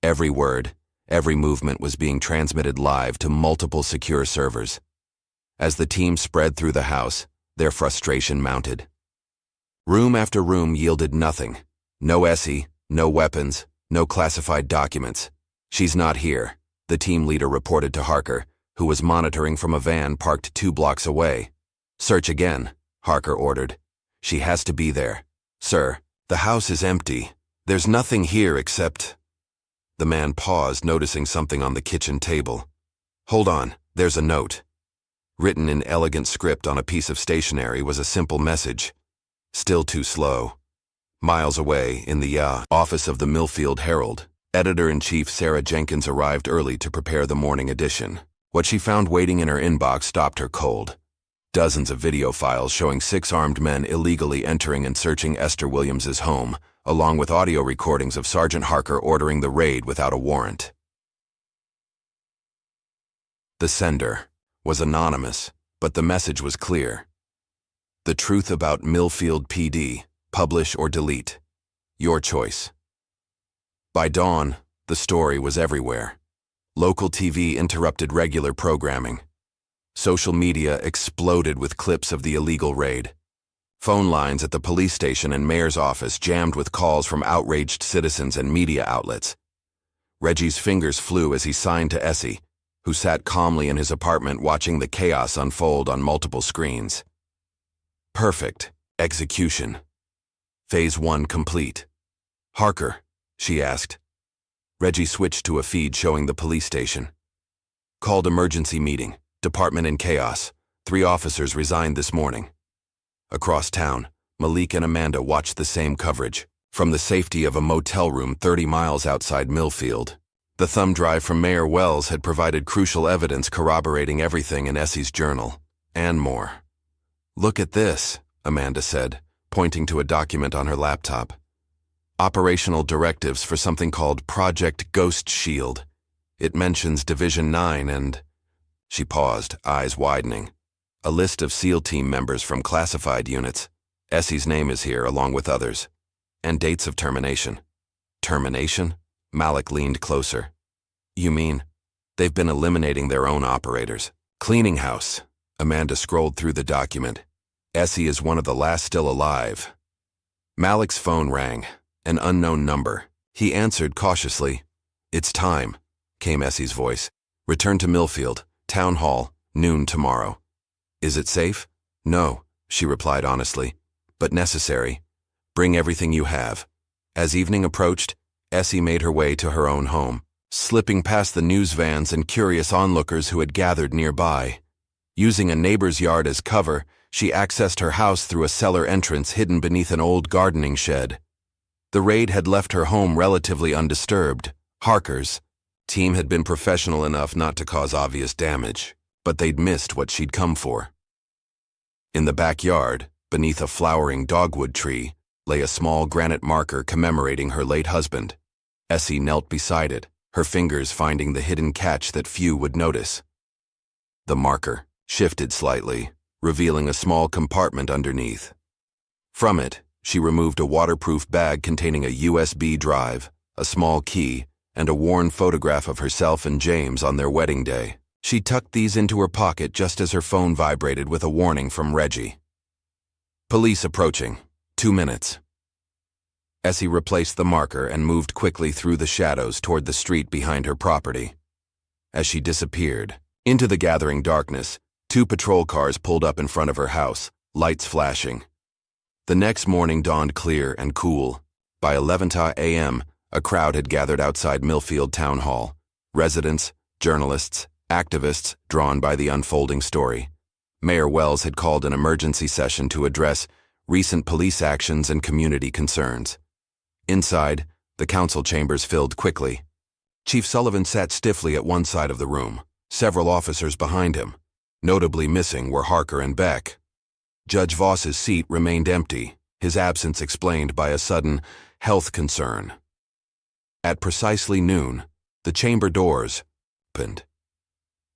Every word, every movement was being transmitted live to multiple secure servers. As the team spread through the house, their frustration mounted. Room after room yielded nothing. No Essie, no weapons, no classified documents. She's not here, the team leader reported to Harker, who was monitoring from a van parked 2 blocks away. Search again, Harker ordered. She has to be there. Sir, the house is empty. There's nothing here except... The man paused, noticing something on the kitchen table. Hold on, there's a note. Written in elegant script on a piece of stationery was a simple message. Still too slow. Miles away, in the office of the Millfield Herald, Editor-in-Chief Sarah Jenkins arrived early to prepare the morning edition. What she found waiting in her inbox stopped her cold. Dozens of video files showing 6 armed men illegally entering and searching Esther Williams's home, along with audio recordings of Sergeant Harker ordering the raid without a warrant. The sender was anonymous, but the message was clear. The truth about Millfield PD, publish or delete. Your choice. By dawn, the story was everywhere. Local TV interrupted regular programming. Social media exploded with clips of the illegal raid. Phone lines at the police station and mayor's office jammed with calls from outraged citizens and media outlets. Reggie's fingers flew as he signed to Essie, who sat calmly in his apartment watching the chaos unfold on multiple screens. Perfect. Execution. Phase 1 complete. Harker, she asked. Reggie switched to a feed showing the police station. Called emergency meeting. Department in chaos. 3 officers resigned this morning. Across town, Malik and Amanda watched the same coverage, from the safety of a motel room 30 miles outside Millfield. The thumb drive from Mayor Wells had provided crucial evidence corroborating everything in Essie's journal, and more. Look at this, Amanda said, pointing to a document on her laptop. Operational directives for something called Project Ghost Shield. It mentions Division 9 and... She paused, eyes widening. A list of SEAL team members from classified units. Essie's name is here, along with others. And dates of termination. Termination? Malik leaned closer. You mean, they've been eliminating their own operators. Cleaning house. Amanda scrolled through the document. Essie is one of the last still alive. Malik's phone rang. An unknown number. He answered cautiously. It's time, came Essie's voice. Return to Millfield, Town Hall, noon tomorrow. Is it safe? No, she replied honestly, but necessary. Bring everything you have. As evening approached, Essie made her way to her own home, slipping past the news vans and curious onlookers who had gathered nearby. Using a neighbor's yard as cover, she accessed her house through a cellar entrance hidden beneath an old gardening shed. The raid had left her home relatively undisturbed. Harker's team had been professional enough not to cause obvious damage, but they'd missed what she'd come for. In the backyard, beneath a flowering dogwood tree, lay a small granite marker commemorating her late husband. Essie knelt beside it, her fingers finding the hidden catch that few would notice. The marker shifted slightly, revealing a small compartment underneath. From it, she removed a waterproof bag containing a USB drive, a small key, and a worn photograph of herself and James on their wedding day. She tucked these into her pocket just as her phone vibrated with a warning from Reggie. Police approaching. 2 minutes. Essie replaced the marker and moved quickly through the shadows toward the street behind her property. As she disappeared into the gathering darkness, 2 patrol cars pulled up in front of her house, lights flashing. The next morning dawned clear and cool. By 11 a.m., a crowd had gathered outside Millfield Town Hall. Residents, journalists, activists drawn by the unfolding story. Mayor Wells had called an emergency session to address recent police actions and community concerns. Inside, the council chambers filled quickly. Chief Sullivan sat stiffly at one side of the room, several officers behind him. Notably missing were Harker and Beck. Judge Voss's seat remained empty, his absence explained by a sudden health concern. At precisely noon, the chamber doors opened.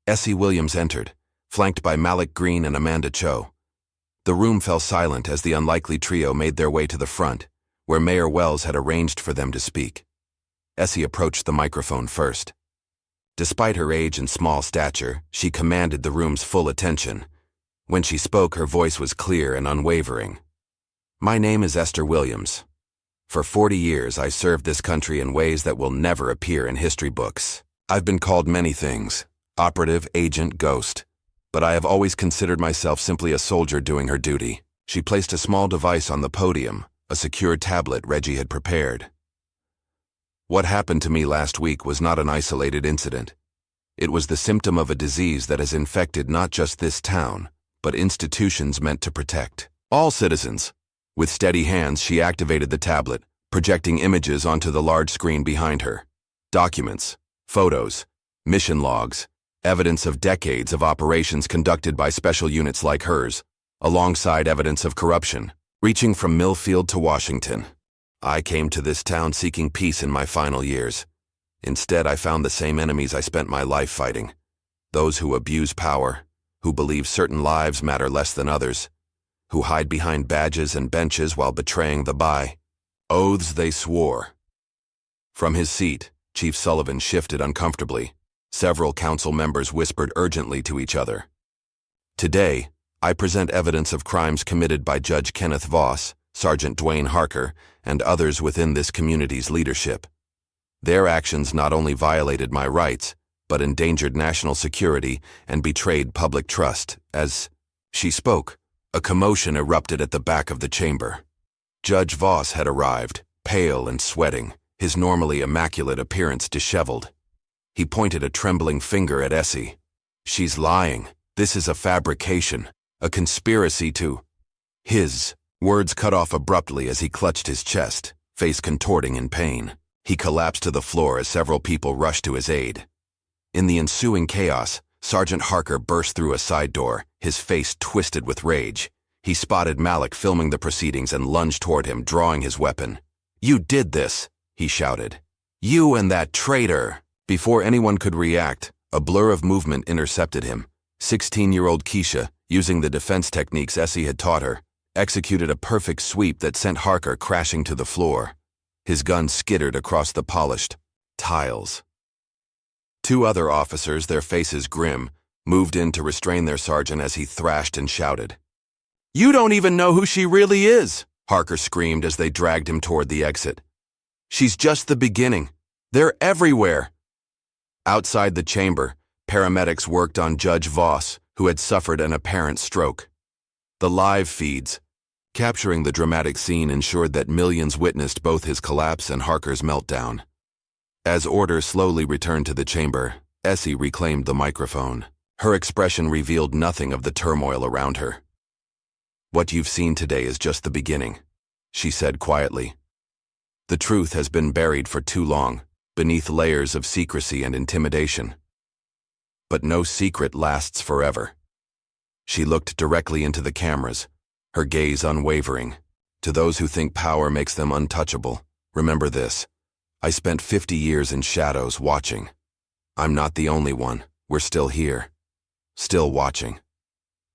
Essie Williams entered, flanked by Malik Green and Amanda Cho. The room fell silent as the unlikely trio made their way to the front, where Mayor Wells had arranged for them to speak. Essie approached the microphone first. Despite her age and small stature, she commanded the room's full attention. When she spoke, her voice was clear and unwavering. My name is Esther Williams. For 40 years, I served this country in ways that will never appear in history books. I've been called many things, operative, agent, ghost, but I have always considered myself simply a soldier doing her duty. She placed a small device on the podium, a secure tablet Reggie had prepared. What happened to me last week was not an isolated incident. It was the symptom of a disease that has infected not just this town, but institutions meant to protect all citizens. With steady hands, she activated the tablet, projecting images onto the large screen behind her. Documents, photos, mission logs, evidence of decades of operations conducted by special units like hers, alongside evidence of corruption, reaching from Millfield to Washington. I came to this town seeking peace in my final years. Instead, I found the same enemies I spent my life fighting. Those who abuse power, who believe certain lives matter less than others, who hide behind badges and benches while betraying the oaths they swore. From his seat, Chief Sullivan shifted uncomfortably. Several council members whispered urgently to each other. Today, I present evidence of crimes committed by Judge Kenneth Voss, Sergeant Dwayne Harker, and others within this community's leadership. Their actions not only violated my rights, but endangered national security and betrayed public trust. As she spoke, a commotion erupted at the back of the chamber. Judge Voss had arrived, pale and sweating, his normally immaculate appearance disheveled. He pointed a trembling finger at Essie. She's lying. This is a fabrication, a conspiracy to... His words cut off abruptly as he clutched his chest, face contorting in pain. He collapsed to the floor as several people rushed to his aid. In the ensuing chaos, Sergeant Harker burst through a side door, his face twisted with rage. He spotted Malik filming the proceedings and lunged toward him, drawing his weapon. "You did this," he shouted. "You and that traitor!" Before anyone could react, a blur of movement intercepted him. 16-year-old Keisha, using the defense techniques Essie had taught her, executed a perfect sweep that sent Harker crashing to the floor. His gun skittered across the polished tiles. Two other officers, their faces grim, moved in to restrain their sergeant as he thrashed and shouted. "You don't even know who she really is!" Harker screamed as they dragged him toward the exit. "She's just the beginning. They're everywhere." Outside the chamber, paramedics worked on Judge Voss, who had suffered an apparent stroke. The live feeds, capturing the dramatic scene, ensured that millions witnessed both his collapse and Harker's meltdown. As order slowly returned to the chamber, Essie reclaimed the microphone. Her expression revealed nothing of the turmoil around her. "What you've seen today is just the beginning," she said quietly. "The truth has been buried for too long, beneath layers of secrecy and intimidation. But no secret lasts forever." She looked directly into the cameras, her gaze unwavering. "To those who think power makes them untouchable, remember this. I spent 50 years in shadows watching. I'm not the only one. We're still here. Still watching."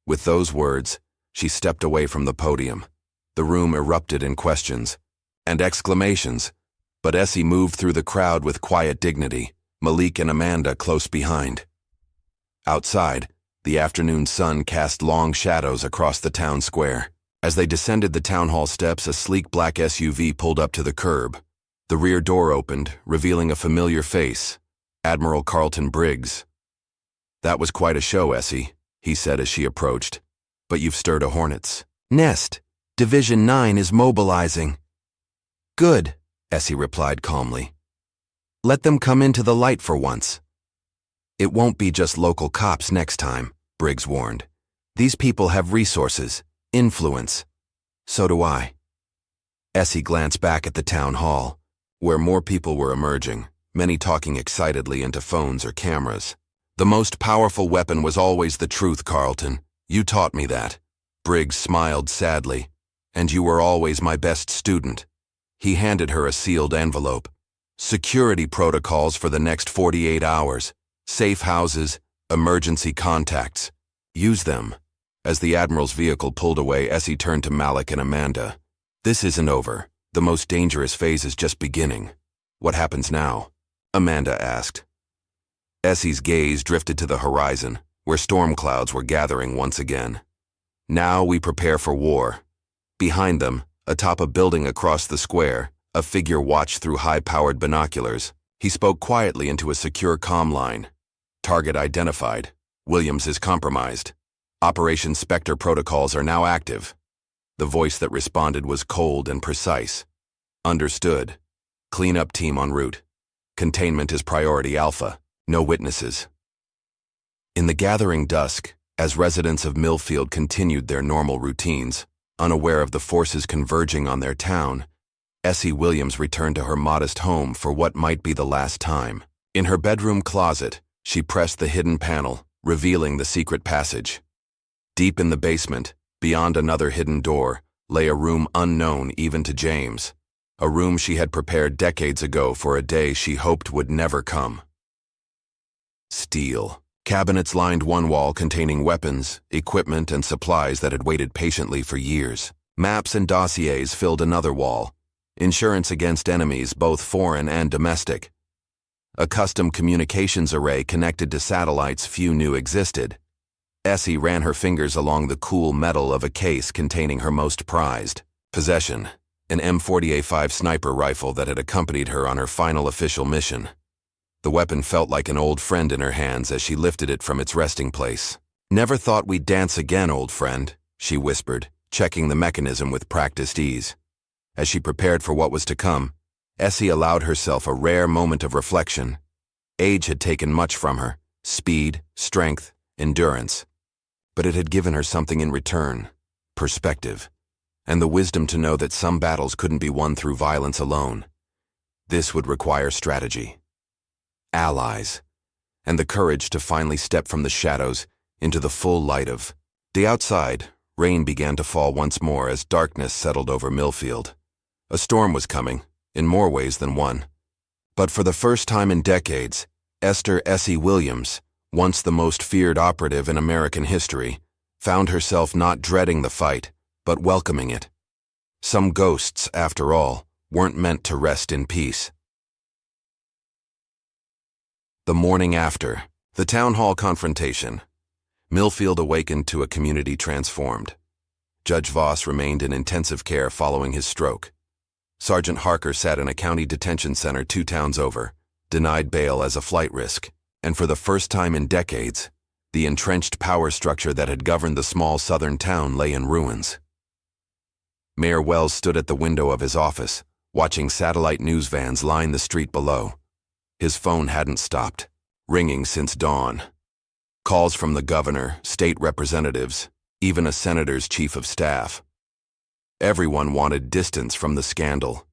With those words, she stepped away from the podium. The room erupted in questions and exclamations, but Essie moved through the crowd with quiet dignity, Malik and Amanda close behind. Outside, the afternoon sun cast long shadows across the town square. As they descended the town hall steps, a sleek black SUV pulled up to the curb. The rear door opened, revealing a familiar face, Admiral Carlton Briggs. "That was quite a show, Essie," he said as she approached. "But you've stirred a hornet's nest. Division 9 is mobilizing." "Good," Essie replied calmly. "Let them come into the light for once." "It won't be just local cops next time," Briggs warned. "These people have resources, influence. So do I." Essie glanced back at the town hall, where more people were emerging, many talking excitedly into phones or cameras. "The most powerful weapon was always the truth, Carlton. You taught me that." Briggs smiled sadly. "And you were always my best student." He handed her a sealed envelope. "Security protocols for the next 48 hours. Safe houses, emergency contacts. Use them." As the Admiral's vehicle pulled away, Essie turned to Malik and Amanda. "This isn't over. The most dangerous phase is just beginning." "What happens now?" Amanda asked. Essie's gaze drifted to the horizon, where storm clouds were gathering once again. "Now we prepare for war." Behind them, atop a building across the square, a figure watched through high-powered binoculars. He spoke quietly into a secure comm line. "Target identified. Williams is compromised. Operation Spectre protocols are now active." The voice that responded was cold and precise. "Understood. Cleanup team en route. Containment is priority alpha. No witnesses." In the gathering dusk, as residents of Millfield continued their normal routines, unaware of the forces converging on their town, Essie Williams returned to her modest home for what might be the last time. In her bedroom closet, she pressed the hidden panel, revealing the secret passage. Deep in the basement, beyond another hidden door, lay a room unknown even to James, a room she had prepared decades ago for a day she hoped would never come. Steel. Cabinets lined one wall containing weapons, equipment, and supplies that had waited patiently for years. Maps and dossiers filled another wall, insurance against enemies both foreign and domestic. A custom communications array connected to satellites few knew existed. Essie ran her fingers along the cool metal of a case containing her most prized possession, an M40A5 sniper rifle that had accompanied her on her final official mission. The weapon felt like an old friend in her hands as she lifted it from its resting place. "Never thought we'd dance again, old friend," she whispered, checking the mechanism with practiced ease. As she prepared for what was to come, Essie allowed herself a rare moment of reflection. Age had taken much from her: speed, strength, endurance. But it had given her something in return: perspective, and the wisdom to know that some battles couldn't be won through violence alone. This would require strategy, allies, and the courage to finally step from the shadows into the full light of day. Outside, rain began to fall once more as darkness settled over Millfield. A storm was coming, in more ways than one. But for the first time in decades, Esther Essie Williams, once the most feared operative in American history, found herself not dreading the fight, but welcoming it. Some ghosts, after all, weren't meant to rest in peace. The morning after, the town hall confrontation. Millfield awakened to a community transformed. Judge Voss remained in intensive care following his stroke. Sergeant Harker sat in a county detention center 2 towns over, denied bail as a flight risk, and for the first time in decades, the entrenched power structure that had governed the small southern town lay in ruins. Mayor Wells stood at the window of his office, watching satellite news vans line the street below. His phone hadn't stopped, ringing since dawn. Calls from the governor, state representatives, even a senator's chief of staff. Everyone wanted distance from the scandal.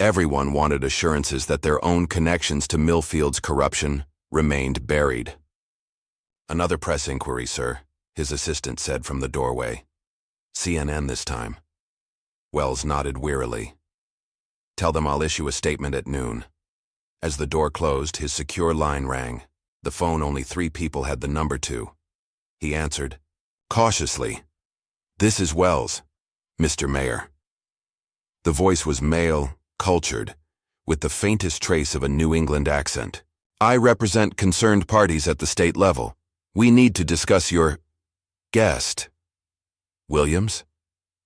Everyone wanted assurances that their own connections to Millfield's corruption remained buried. "Another press inquiry, sir," his assistant said from the doorway. "CNN this time." Wells nodded wearily. "Tell them I'll issue a statement at noon." As the door closed, his secure line rang. The phone only 3 people had the number to. He answered, cautiously. "This is Wells, Mr. Mayor." The voice was male, cultured, with the faintest trace of a New England accent. "I represent concerned parties at the state level. We need to discuss your guest." "Williams?"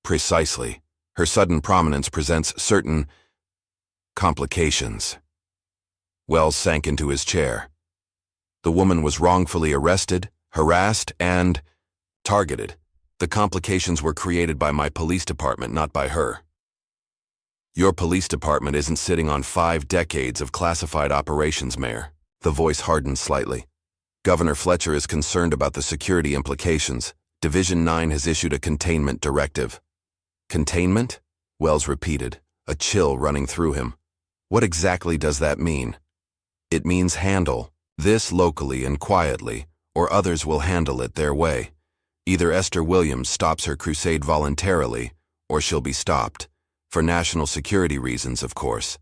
"Precisely. Her sudden prominence presents certain complications." Wells sank into his chair. The woman was wrongfully arrested, harassed, and targeted. The complications were created by my police department, not by her. "Your police department isn't sitting on 5 decades of classified operations, Mayor." The voice hardened slightly. "Governor Fletcher is concerned about the security implications. Division 9 has issued a containment directive." "Containment?" Wells repeated, a chill running through him. "What exactly does that mean?" "It means handle this locally and quietly, or others will handle it their way. Either Esther Williams stops her crusade voluntarily, or she'll be stopped. For national security reasons, of course."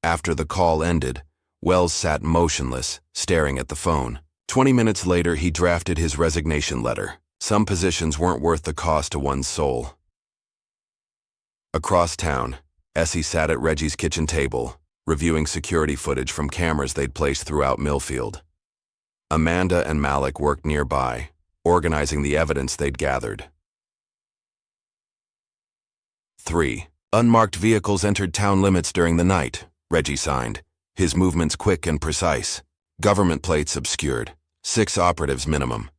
After the call ended, Wells sat motionless, staring at the phone. 20 minutes later, he drafted his resignation letter. Some positions weren't worth the cost to one's soul. Across town, Essie sat at Reggie's kitchen table, reviewing security footage from cameras they'd placed throughout Millfield. Amanda and Malik worked nearby, organizing the evidence they'd gathered. 3. Unmarked vehicles entered town limits during the night, Reggie signed, his movements quick and precise. Government plates obscured. 6 operatives minimum.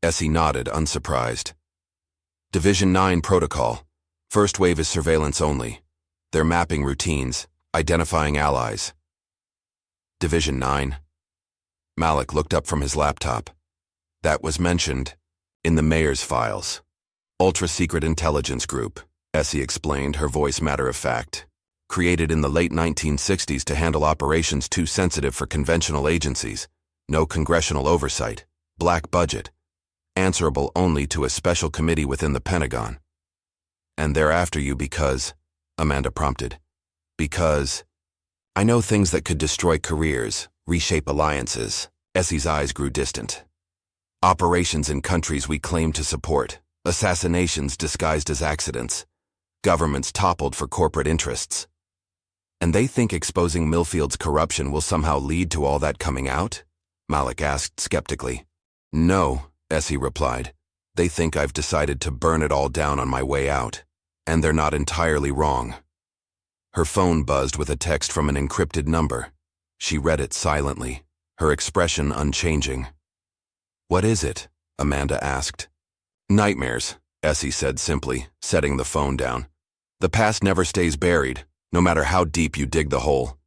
Essie nodded, unsurprised. Division 9 protocol. First wave is surveillance only. They're mapping routines, identifying allies. Division 9. Malik looked up from his laptop. That was mentioned in the mayor's files. Ultra-secret intelligence group, Essie explained, her voice matter-of-fact. Created in the late 1960s to handle operations too sensitive for conventional agencies. No congressional oversight. Black budget. Answerable only to a special committee within the Pentagon. "And they're after you because," Amanda prompted. "Because I know things that could destroy careers, reshape alliances." Essie's eyes grew distant. "Operations in countries we claim to support. Assassinations disguised as accidents. Governments toppled for corporate interests. And they think exposing Millfield's corruption will somehow lead to all that coming out?" Malik asked skeptically. "No," Essie replied. "They think I've decided to burn it all down on my way out. And they're not entirely wrong." Her phone buzzed with a text from an encrypted number. She read it silently, her expression unchanging. "What is it?" Amanda asked. "Nightmares," Essie said simply, setting the phone down. "The past never stays buried, no matter how deep you dig the hole."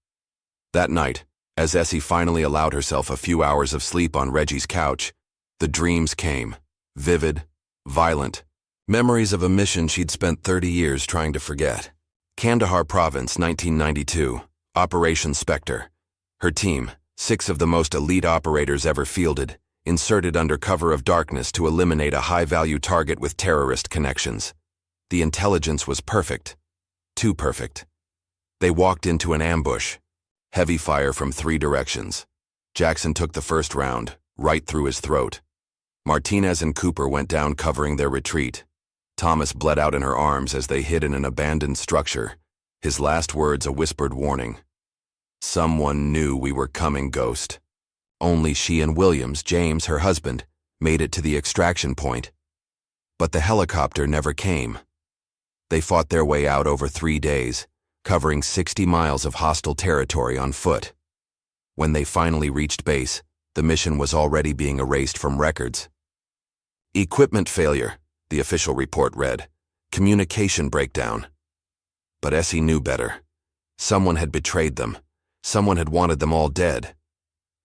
That night, as Essie finally allowed herself a few hours of sleep on Reggie's couch, the dreams came, vivid, violent, memories of a mission she'd spent 30 years trying to forget. Kandahar Province, 1992, Operation Spectre. Her team, 6 of the most elite operators ever fielded, inserted under cover of darkness to eliminate a high-value target with terrorist connections. The intelligence was perfect. Too perfect. They walked into an ambush. Heavy fire from 3 directions. Jackson took the first round, right through his throat. Martinez and Cooper went down covering their retreat. Thomas bled out in her arms as they hid in an abandoned structure, his last words a whispered warning. Someone knew we were coming, Ghost. Only she and Williams, James, her husband, made it to the extraction point. But the helicopter never came. They fought their way out over 3 days, covering 60 miles of hostile territory on foot. When they finally reached base, the mission was already being erased from records. Equipment failure, the official report read. Communication breakdown. But Essie knew better. Someone had betrayed them. Someone had wanted them all dead.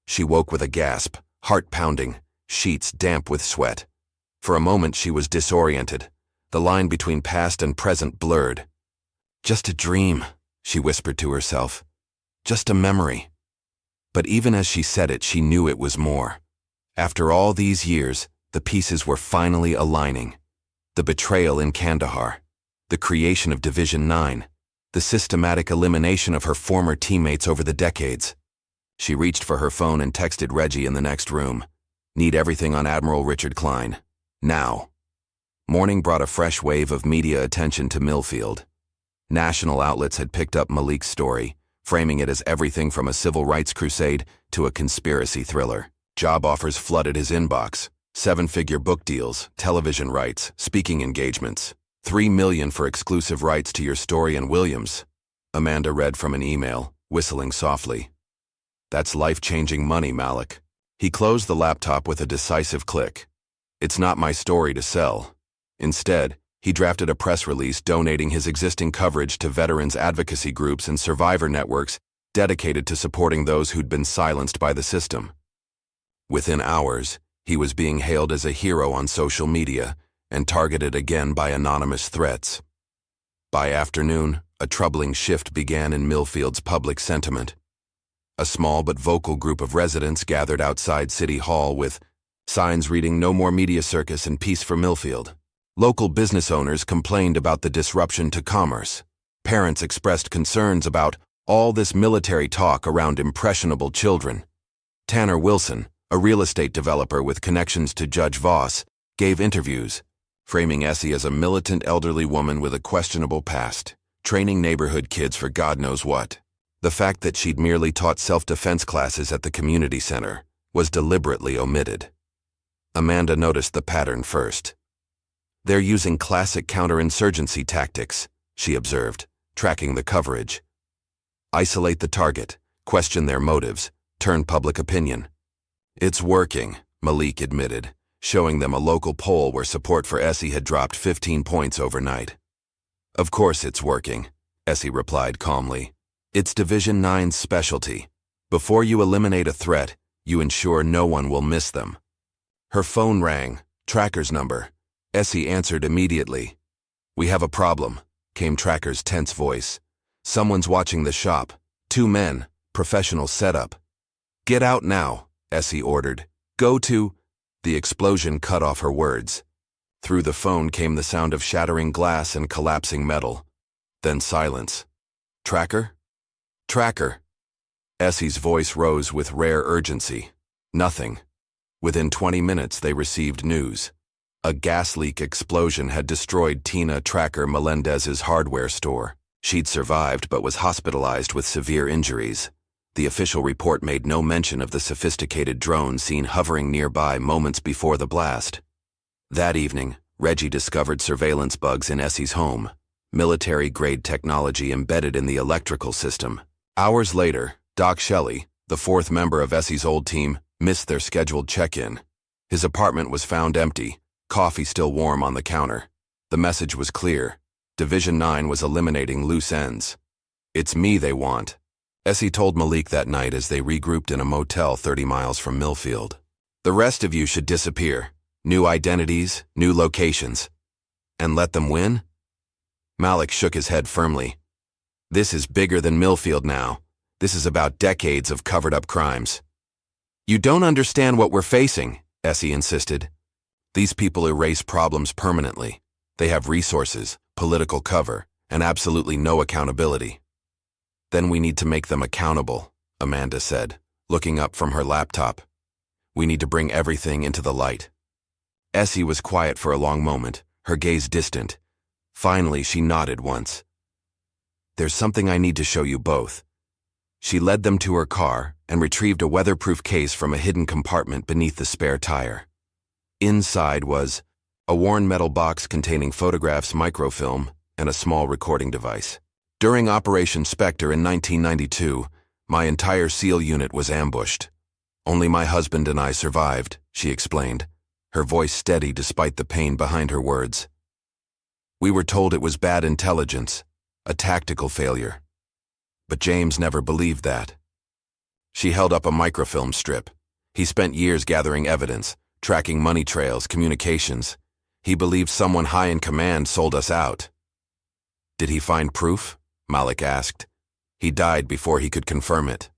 She woke with a gasp, heart pounding, sheets damp with sweat. For a moment she was disoriented. The line between past and present blurred. Just a dream, she whispered to herself. Just a memory. But even as she said it, she knew it was more. After all these years, the pieces were finally aligning. The betrayal in Kandahar, the creation of Division 9, the systematic elimination of her former teammates over the decades. She reached for her phone and texted Reggie in the next room. Need everything on Admiral Richard Klein. Now. Morning brought a fresh wave of media attention to Millfield. National outlets had picked up Malik's story, framing it as everything from a civil rights crusade to a conspiracy thriller. Job offers flooded his inbox. 7-figure book deals, television rights, speaking engagements. $3 million for exclusive rights to your story and Williams. Amanda read from an email, whistling softly. That's life-changing money, Malik. He closed the laptop with a decisive click. It's not my story to sell. Instead, he drafted a press release donating his existing coverage to veterans advocacy groups and survivor networks dedicated to supporting those who'd been silenced by the system. Within hours, he was being hailed as a hero on social media and targeted again by anonymous threats. By afternoon, a troubling shift began in Millfield's public sentiment. A small but vocal group of residents gathered outside City Hall with signs reading "No more media circus and peace for Millfield." Local business owners complained about the disruption to commerce. Parents expressed concerns about all this military talk around impressionable children. Tanner Wilson, a real estate developer with connections to Judge Voss, gave interviews, framing Essie as a militant elderly woman with a questionable past, training neighborhood kids for God knows what. The fact that she'd merely taught self-defense classes at the community center was deliberately omitted. Amanda noticed the pattern first. They're using classic counterinsurgency tactics, she observed, tracking the coverage. Isolate the target, question their motives, turn public opinion. It's working, Malik admitted, showing them a local poll where support for Essie had dropped 15 points overnight. Of course it's working, Essie replied calmly. It's Division 9's specialty. Before you eliminate a threat, you ensure no one will miss them. Her phone rang, Tracker's number. Essie answered immediately. We have a problem, came Tracker's tense voice. Someone's watching the shop. 2 men, professional setup. Get out now, Essie ordered. Go to... The explosion cut off her words. Through the phone came the sound of shattering glass and collapsing metal. Then silence. Tracker? Tracker. Essie's voice rose with rare urgency. Nothing. Within 20 minutes they received news. A gas leak explosion had destroyed Tina Tracker Melendez's hardware store. She'd survived but was hospitalized with severe injuries. The official report made no mention of the sophisticated drone seen hovering nearby moments before the blast. That evening, Reggie discovered surveillance bugs in Essie's home, military-grade technology embedded in the electrical system. Hours later, Doc Shelley, the 4th member of Essie's old team, missed their scheduled check-in. His apartment was found empty, coffee still warm on the counter. The message was clear. Division 9 was eliminating loose ends. It's me they want, Essie told Malik that night as they regrouped in a motel 30 miles from Millfield. The rest of you should disappear. New identities, new locations. And let them win? Malik shook his head firmly. This is bigger than Millfield now. This is about decades of covered-up crimes. You don't understand what we're facing, Essie insisted. These people erase problems permanently. They have resources, political cover, and absolutely no accountability. Then we need to make them accountable, Amanda said, looking up from her laptop. "We need to bring everything into the light." Essie was quiet for a long moment, her gaze distant. Finally, she nodded once. "There's something I need to show you both." She led them to her car and retrieved a weatherproof case from a hidden compartment beneath the spare tire. Inside was a worn metal box containing photographs, microfilm, and a small recording device. "During Operation Spectre in 1992, my entire SEAL unit was ambushed. Only my husband and I survived," she explained, her voice steady despite the pain behind her words. "We were told it was bad intelligence, a tactical failure. But James never believed that." She held up a microfilm strip. "He spent years gathering evidence, tracking money trails, communications. He believed someone high in command sold us out." "Did he find proof?" Malik asked. "He died before he could confirm it."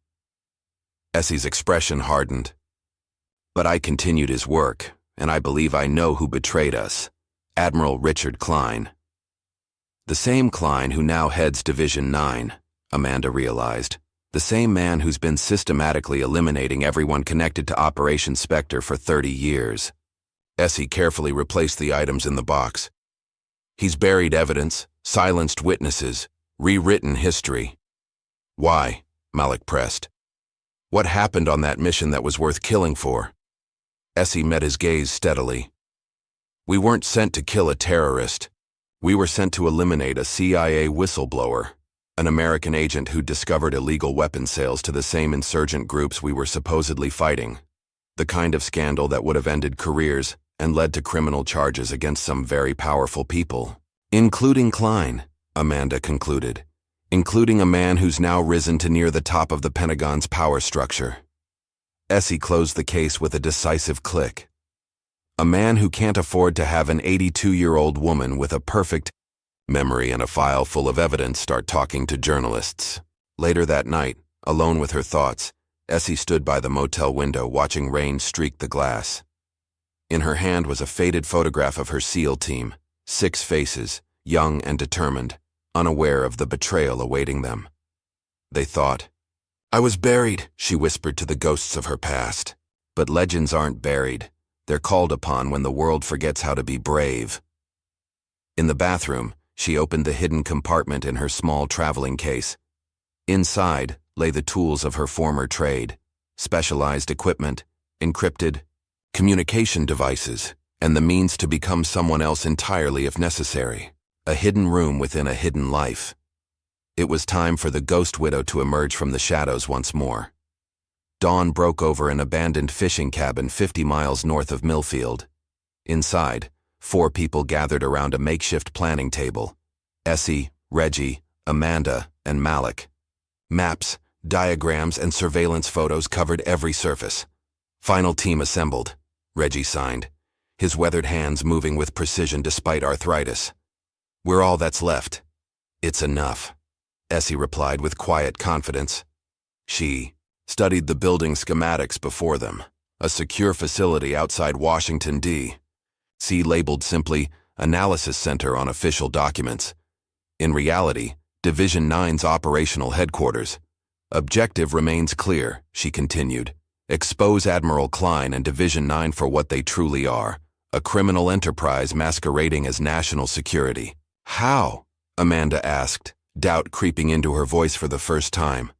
Essie's expression hardened. "But I continued his work, and I believe I know who betrayed us. Admiral Richard Klein." "The same Klein who now heads Division 9, Amanda realized. "The same man who's been systematically eliminating everyone connected to Operation Spectre for 30 years. Essie carefully replaced the items in the box. "He's buried evidence, silenced witnesses, rewritten history." "Why?" Malik pressed. "What happened on that mission that was worth killing for?" Essie met his gaze steadily. "We weren't sent to kill a terrorist. We were sent to eliminate a CIA whistleblower, an American agent who discovered illegal weapon sales to the same insurgent groups we were supposedly fighting. The kind of scandal that would have ended careers and led to criminal charges against some very powerful people. Including Klein," Amanda concluded. "Including a man who's now risen to near the top of the Pentagon's power structure." Essie closed the case with a decisive click. "A man who can't afford to have an 82-year-old woman with a perfect memory and a file full of evidence start talking to journalists." Later that night, alone with her thoughts, Essie stood by the motel window watching rain streak the glass. In her hand was a faded photograph of her SEAL team, 6 faces, young and determined, unaware of the betrayal awaiting them. They thought. "I was buried," she whispered to the ghosts of her past. But legends aren't buried. They're called upon when the world forgets how to be brave. In the bathroom, she opened the hidden compartment in her small traveling case. Inside lay the tools of her former trade, specialized equipment, encrypted communication devices, and the means to become someone else entirely if necessary. A hidden room within a hidden life. It was time for the ghost widow to emerge from the shadows once more. Dawn broke over an abandoned fishing cabin 50 miles north of Millfield. Inside, 4 people gathered around a makeshift planning table. Essie, Reggie, Amanda, and Malik. Maps, diagrams, and surveillance photos covered every surface. "Final team assembled," Reggie signed, his weathered hands moving with precision despite arthritis. "We're all that's left." "It's enough," Essie replied with quiet confidence. She studied the building schematics before them, a secure facility outside Washington, D.C. labeled simply Analysis Center on official documents. In reality, Division 9's operational headquarters. "Objective remains clear," she continued. "Expose Admiral Klein and Division 9 for what they truly are, a criminal enterprise masquerading as national security." "How?" Amanda asked, doubt creeping into her voice for the first time.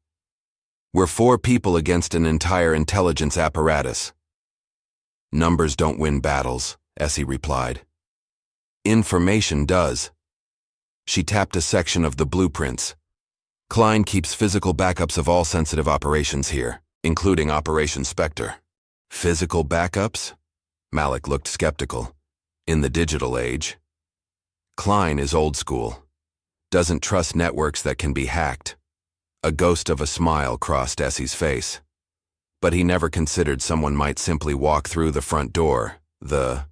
"We're 4 people against an entire intelligence apparatus." "Numbers don't win battles," Essie replied. "Information does." She tapped a section of the blueprints. "Klein keeps physical backups of all sensitive operations here, including Operation Spectre." "Physical backups?" Malik looked skeptical. "In the digital age?" "Klein is old school. Doesn't trust networks that can be hacked." A ghost of a smile crossed Essie's face. "But he never considered someone might simply walk through the front door. The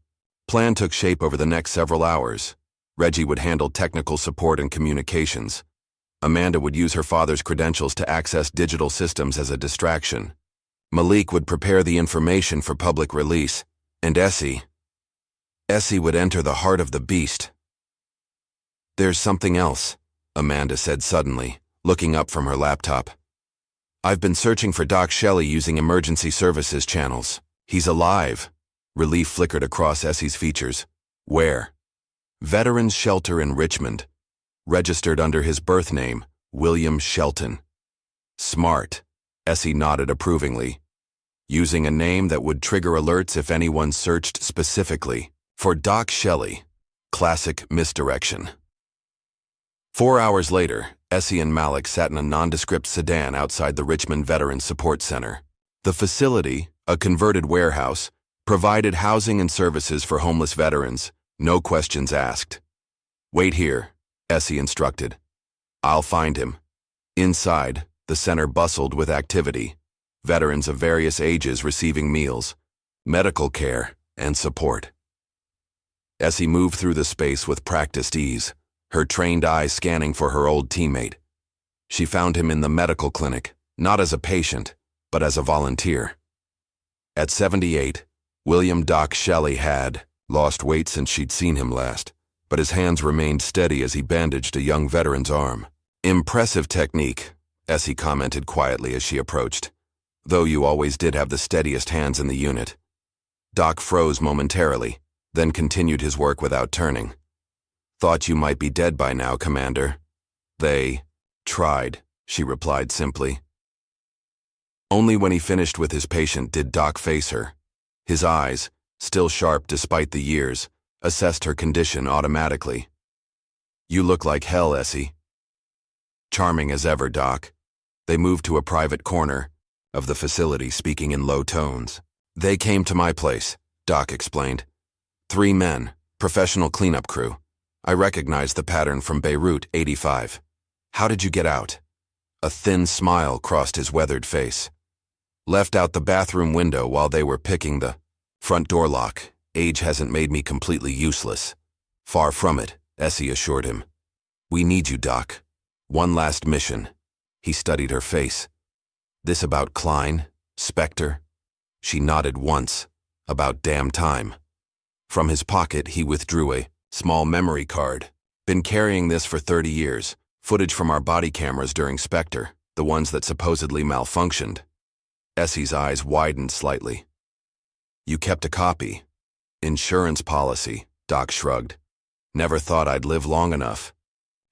plan took shape over the next several hours. Reggie would handle technical support and communications. Amanda would use her father's credentials to access digital systems as a distraction. Malik would prepare the information for public release, and Essie would enter the heart of the beast. "There's something else," Amanda said suddenly, looking up from her laptop. I've been searching for Doc Shelley using emergency services channels. He's alive. Relief flickered across Essie's features. Where? Veterans Shelter in Richmond. Registered under his birth name, William Shelton. Smart. Essie nodded approvingly. Using a name that would trigger alerts if anyone searched specifically. For Doc Shelley. Classic misdirection. 4 hours later, Essie and Malik sat in a nondescript sedan outside the Richmond Veterans Support Center. The facility, a converted warehouse, provided housing and services for homeless veterans, no questions asked. Wait here, Essie instructed. I'll find him. Inside, the center bustled with activity. Veterans of various ages receiving meals, medical care, and support. Essie moved through the space with practiced ease, her trained eyes scanning for her old teammate. She found him in the medical clinic, not as a patient, but as a volunteer. At 78, William Doc Shelley had lost weight since she'd seen him last, but his hands remained steady as he bandaged a young veteran's arm. Impressive technique, Essie commented quietly as she approached, though you always did have the steadiest hands in the unit. Doc froze momentarily, then continued his work without turning. Thought you might be dead by now, Commander. They tried, she replied simply. Only when he finished with his patient did Doc face her. His eyes, still sharp despite the years, assessed her condition automatically. You look like hell, Essie. Charming as ever, Doc. They moved to a private corner of the facility, speaking in low tones. They came to my place, Doc explained. 3 men, professional cleanup crew. I recognized the pattern from Beirut, 85. How did you get out? A thin smile crossed his weathered face. Left out the bathroom window while they were picking the front door lock. Age hasn't made me completely useless. Far from it, Essie assured him. We need you, Doc. One last mission. He studied her face. This about Klein? Spectre? She nodded once. About damn time. From his pocket, he withdrew a small memory card. Been carrying this for 30 years. Footage from our body cameras during Spectre, the ones that supposedly malfunctioned. Essie's eyes widened slightly. You kept a copy. Insurance policy, Doc shrugged. Never thought I'd live long enough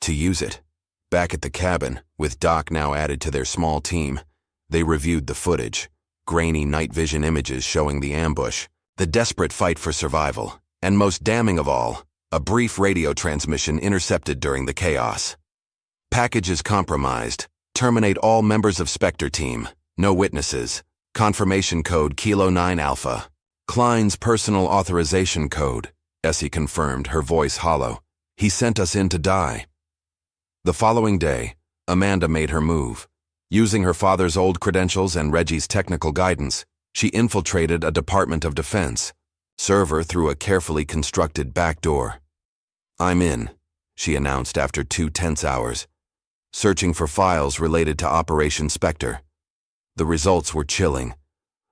to use it. Back at the cabin, with Doc now added to their small team, they reviewed the footage. Grainy night vision images showing the ambush, the desperate fight for survival, and most damning of all, a brief radio transmission intercepted during the chaos. Packages compromised. Terminate all members of Spectre team. No witnesses. Confirmation code Kilo 9 Alpha. Klein's personal authorization code, Essie confirmed, her voice hollow. He sent us in to die. The following day, Amanda made her move. Using her father's old credentials and Reggie's technical guidance, she infiltrated a Department of Defense server through a carefully constructed back door. I'm in, she announced after 2 tense hours, searching for files related to Operation Spectre. The results were chilling.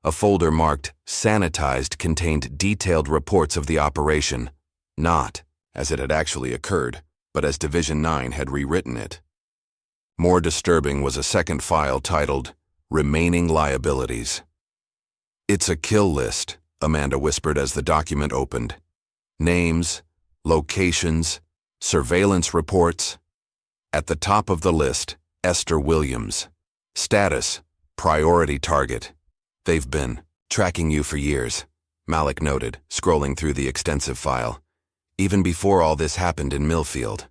A folder marked Sanitized contained detailed reports of the operation, not as it had actually occurred, but as Division 9 had rewritten it. More disturbing was a second file titled Remaining Liabilities. It's a kill list, Amanda whispered as the document opened. Names, locations, surveillance reports. At the top of the list, Esther Williams. Status, priority target. They've been tracking you for years, Malik noted, scrolling through the extensive file. Even before all this happened in Millfield.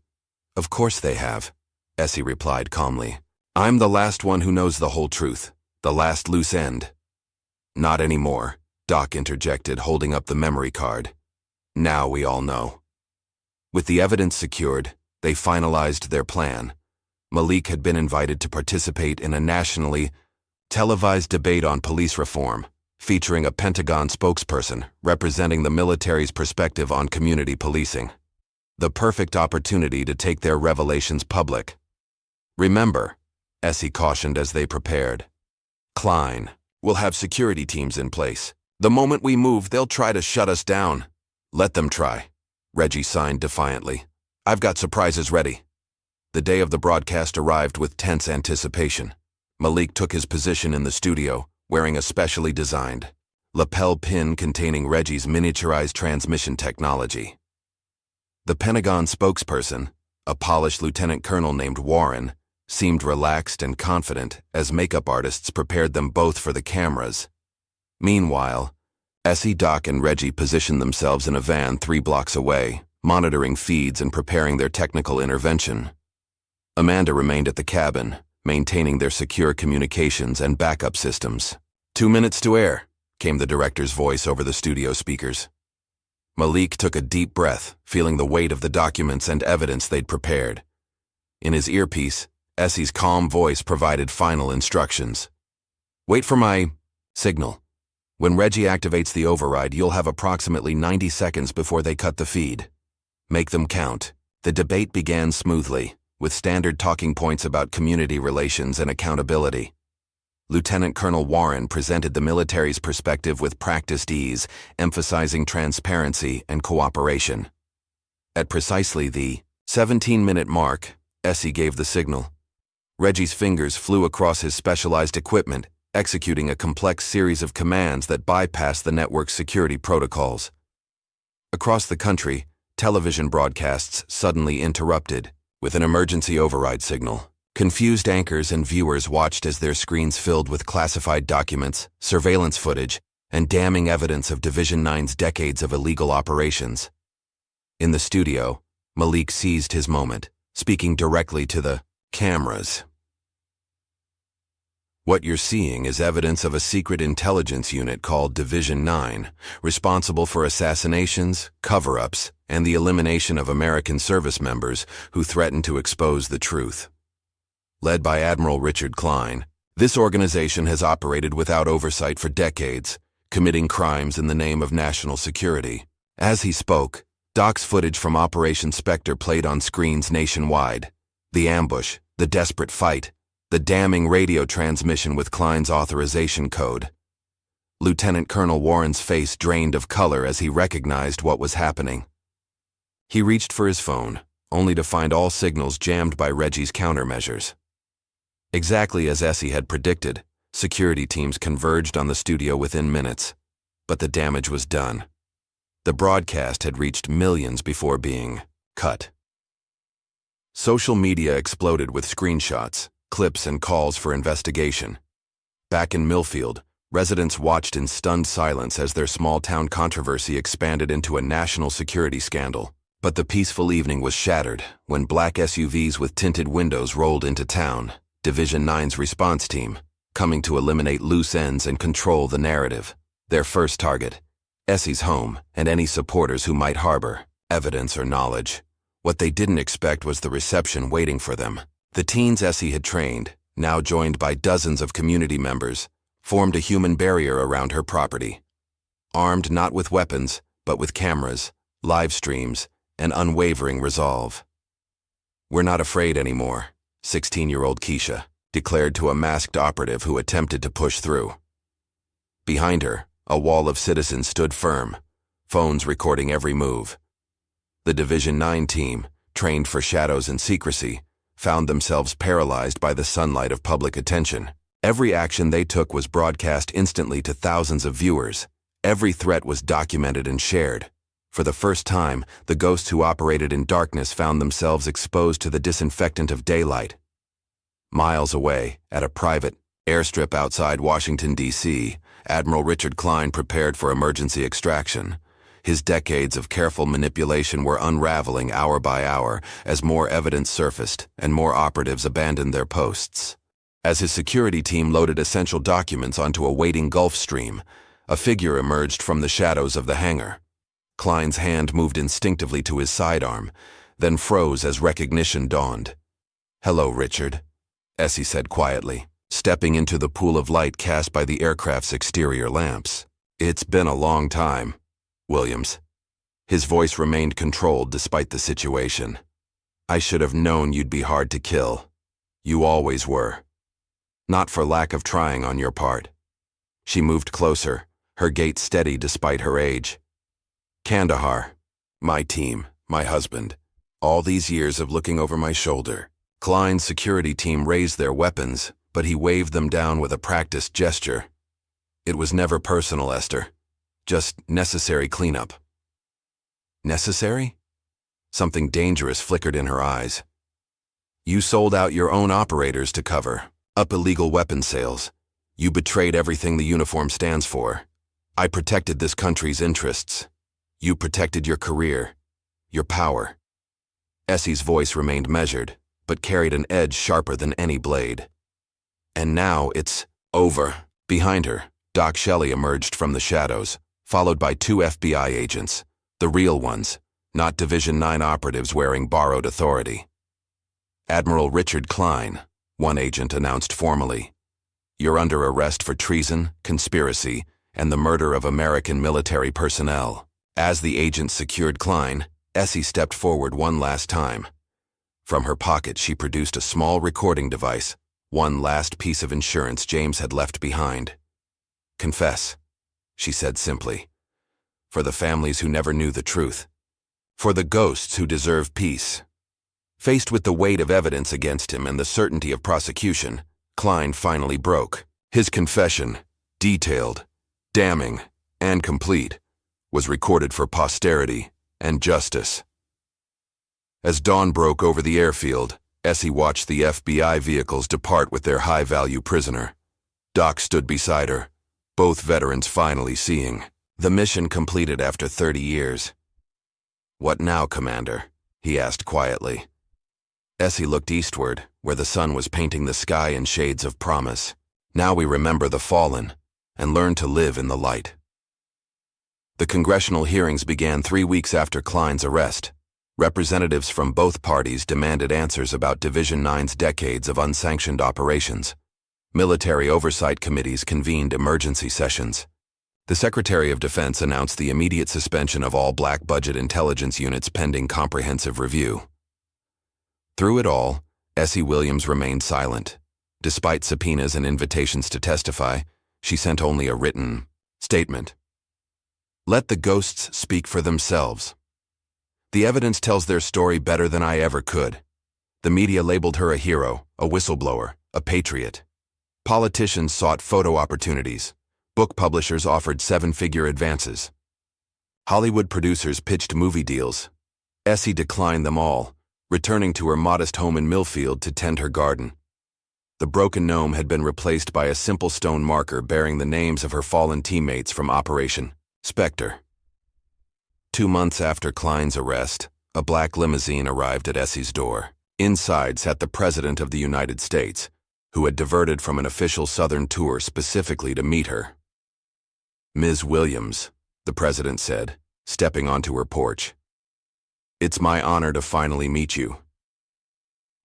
Of course they have, Essie replied calmly. I'm the last one who knows the whole truth, the last loose end. Not anymore, Doc interjected, holding up the memory card. Now we all know. With the evidence secured, they finalized their plan. Malik had been invited to participate in a nationally televised debate on police reform, featuring a Pentagon spokesperson representing the military's perspective on community policing. The perfect opportunity to take their revelations public. Remember, Essie cautioned as they prepared. Klein will have security teams in place. The moment we move, they'll try to shut us down. Let them try, Reggie signed defiantly. I've got surprises ready. The day of the broadcast arrived with tense anticipation. Malik took his position in the studio, wearing a specially designed lapel pin containing Reggie's miniaturized transmission technology. The Pentagon spokesperson, a polished lieutenant colonel named Warren, seemed relaxed and confident as makeup artists prepared them both for the cameras. Meanwhile, Essie, Doc, and Reggie positioned themselves in a van 3 blocks away, monitoring feeds and preparing their technical intervention. Amanda remained at the cabin, maintaining their secure communications and backup systems. 2 minutes to air, came the director's voice over the studio speakers. Malik took a deep breath, feeling the weight of the documents and evidence they'd prepared. In his earpiece, Essie's calm voice provided final instructions. "Wait for my signal. When Reggie activates the override, you'll have approximately 90 seconds before they cut the feed. Make them count." The debate began smoothly, with standard talking points about community relations and accountability. Lieutenant Colonel Warren presented the military's perspective with practiced ease, emphasizing transparency and cooperation. At precisely the 17-minute mark, Essie gave the signal. Reggie's fingers flew across his specialized equipment, executing a complex series of commands that bypassed the network's security protocols. Across the country, television broadcasts suddenly interrupted, with an emergency override signal. Confused anchors and viewers watched as their screens filled with classified documents, surveillance footage, and damning evidence of Division 9's decades of illegal operations. In the studio, Malik seized his moment, speaking directly to the cameras. "What you're seeing is evidence of a secret intelligence unit called Division 9, responsible for assassinations, cover-ups, and the elimination of American service members who threaten to expose the truth. Led by Admiral Richard Klein, this organization has operated without oversight for decades, committing crimes in the name of national security." As he spoke, Doc's footage from Operation Spectre played on screens nationwide. The ambush, the desperate fight, the damning radio transmission with Klein's authorization code. Lieutenant Colonel Warren's face drained of color as he recognized what was happening. He reached for his phone, only to find all signals jammed by Reggie's countermeasures. Exactly as Essie had predicted, security teams converged on the studio within minutes, but the damage was done. The broadcast had reached millions before being cut. Social media exploded with screenshots, clips, and calls for investigation. Back in Millfield, residents watched in stunned silence as their small-town controversy expanded into a national security scandal. But the peaceful evening was shattered when black SUVs with tinted windows rolled into town, Division 9's response team, coming to eliminate loose ends and control the narrative. Their first target, Essie's home and any supporters who might harbor evidence or knowledge. What they didn't expect was the reception waiting for them. The teens Essie had trained, now joined by dozens of community members, formed a human barrier around her property. Armed not with weapons, but with cameras, live streams, and unwavering resolve. "We're not afraid anymore," 16-year-old Keisha declared to a masked operative who attempted to push through. Behind her, a wall of citizens stood firm, phones recording every move. The Division 9 team, trained for shadows and secrecy, found themselves paralyzed by the sunlight of public attention. Every action they took was broadcast instantly to thousands of viewers. Every threat was documented and shared. For the first time, the ghosts who operated in darkness found themselves exposed to the disinfectant of daylight. Miles away, at a private airstrip outside Washington, D.C., Admiral Richard Klein prepared for emergency extraction. His decades of careful manipulation were unraveling hour by hour as more evidence surfaced and more operatives abandoned their posts. As his security team loaded essential documents onto a waiting Gulf Stream, a figure emerged from the shadows of the hangar. Klein's hand moved instinctively to his sidearm, then froze as recognition dawned. "Hello, Richard," Essie said quietly, stepping into the pool of light cast by the aircraft's exterior lamps. "It's been a long time, Williams." His voice remained controlled despite the situation. "I should have known you'd be hard to kill. You always were. Not for lack of trying on your part." She moved closer, her gait steady despite her age. "Kandahar, my team, my husband. All these years of looking over my shoulder." Klein's security team raised their weapons, but he waved them down with a practiced gesture. It was never personal, Esther. Just necessary cleanup. Necessary? Something dangerous flickered in her eyes. You sold out your own operators to cover up illegal weapon sales. You betrayed everything the uniform stands for. I protected this country's interests. You protected your career, your power. Essie's voice remained measured, but carried an edge sharper than any blade. And now it's over. Behind her, Doc Shelley emerged from the shadows, followed by 2 FBI agents, the real ones, not Division 9 operatives wearing borrowed authority. Admiral Richard Klein, one agent announced formally. You're under arrest for treason, conspiracy, and the murder of American military personnel. As the agent secured Klein, Essie stepped forward one last time. From her pocket, she produced a small recording device, one last piece of insurance James had left behind. Confess, she said simply. For the families who never knew the truth. For the ghosts who deserve peace. Faced with the weight of evidence against him and the certainty of prosecution, Klein finally broke. His confession, detailed, damning, and complete, was recorded for posterity and justice. As dawn broke over the airfield, Essie watched the FBI vehicles depart with their high-value prisoner. Doc stood beside her, both veterans finally seeing. The mission completed after 30 years. What now, Commander? He asked quietly. Essie looked eastward, where the sun was painting the sky in shades of promise. Now we remember the fallen, and learn to live in the light. The congressional hearings began 3 weeks after Klein's arrest. Representatives from both parties demanded answers about Division 9's decades of unsanctioned operations. Military oversight committees convened emergency sessions. The Secretary of Defense announced the immediate suspension of all black budget intelligence units pending comprehensive review. Through it all, Essie Williams remained silent. Despite subpoenas and invitations to testify, she sent only a written statement. Let the ghosts speak for themselves. The evidence tells their story better than I ever could. The media labeled her a hero, a whistleblower, a patriot. Politicians sought photo opportunities. Book publishers offered 7-figure advances. Hollywood producers pitched movie deals. Essie declined them all, returning to her modest home in Millfield to tend her garden. The broken gnome had been replaced by a simple stone marker bearing the names of her fallen teammates from Operation Spectre. 2 months after Klein's arrest, a black limousine arrived at Essie's door. Inside sat the President of the United States, who had diverted from an official Southern tour specifically to meet her. Ms. Williams, the President said, stepping onto her porch. It's my honor to finally meet you.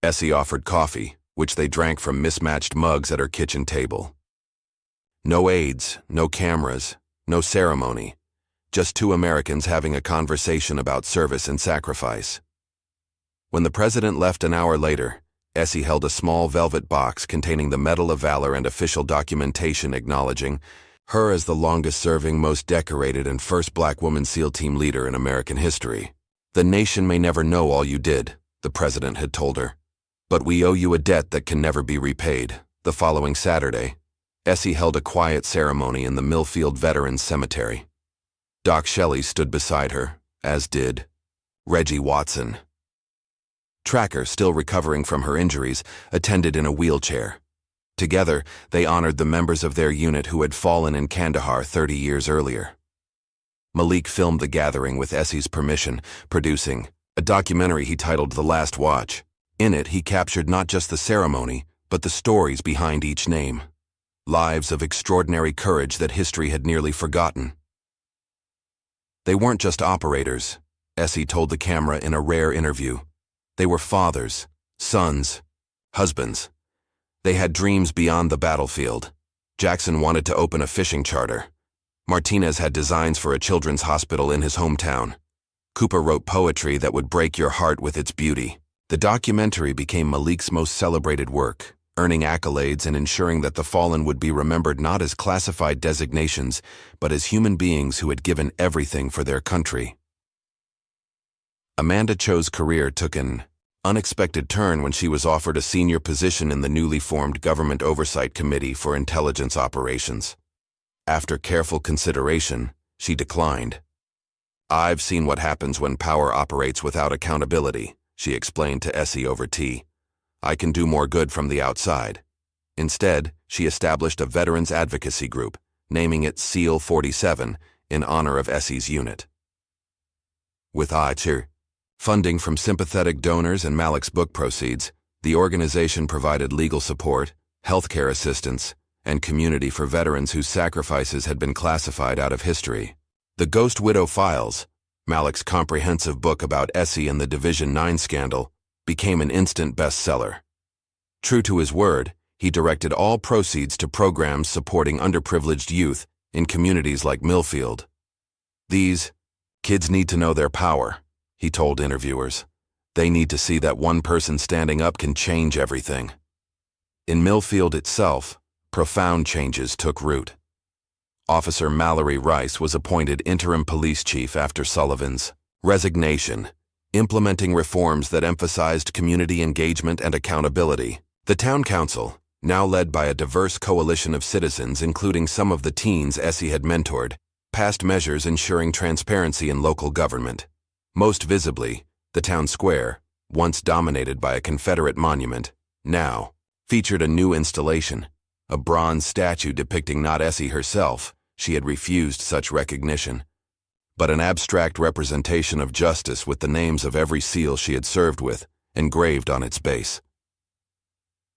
Essie offered coffee, which they drank from mismatched mugs at her kitchen table. No aides, no cameras, no ceremony, just 2 Americans having a conversation about service and sacrifice. When the President left an hour later, Essie held a small velvet box containing the Medal of Valor and official documentation acknowledging her as the longest-serving, most decorated, and first black woman SEAL team leader in American history. The nation may never know all you did, the President had told her, but we owe you a debt that can never be repaid. The following Saturday, Essie held a quiet ceremony in the Millfield Veterans Cemetery. Doc Shelley stood beside her, as did Reggie Watson. Tracker, still recovering from her injuries, attended in a wheelchair. Together, they honored the members of their unit who had fallen in Kandahar 30 years earlier. Malik filmed the gathering with Essie's permission, producing a documentary he titled The Last Watch. In it, he captured not just the ceremony, but the stories behind each name. Lives of extraordinary courage that history had nearly forgotten. They weren't just operators, Essie told the camera in a rare interview. They were fathers, sons, husbands. They had dreams beyond the battlefield. Jackson wanted to open a fishing charter. Martinez had designs for a children's hospital in his hometown. Cooper wrote poetry that would break your heart with its beauty. The documentary became Malik's most celebrated work, earning accolades and ensuring that the fallen would be remembered not as classified designations, but as human beings who had given everything for their country. Amanda Cho's career took an unexpected turn when she was offered a senior position in the newly formed Government Oversight Committee for Intelligence Operations. After careful consideration, she declined. "I've seen what happens when power operates without accountability," she explained to Essie over tea. "I can do more good from the outside." Instead, she established a veterans advocacy group, naming it SEAL 47 in honor of Essie's unit. With funding from sympathetic donors and Malik's book proceeds, the organization provided legal support, healthcare assistance, and community for veterans whose sacrifices had been classified out of history. The Ghost Widow Files, Malik's comprehensive book about Essie and the Division 9 scandal, became an instant bestseller. True to his word, he directed all proceeds to programs supporting underprivileged youth in communities like Millfield. "These kids need to know their power," he told interviewers. "They need to see that one person standing up can change everything." In Millfield itself, profound changes took root. Officer Mallory Rice was appointed interim police chief after Sullivan's resignation, implementing reforms that emphasized community engagement and accountability. The town council, now led by a diverse coalition of citizens including some of the teens Essie had mentored, passed measures ensuring transparency in local government. Most visibly, the town square, once dominated by a Confederate monument, now featured a new installation, a bronze statue depicting not Essie herself, she had refused such recognition, but an abstract representation of justice with the names of every SEAL she had served with, engraved on its base.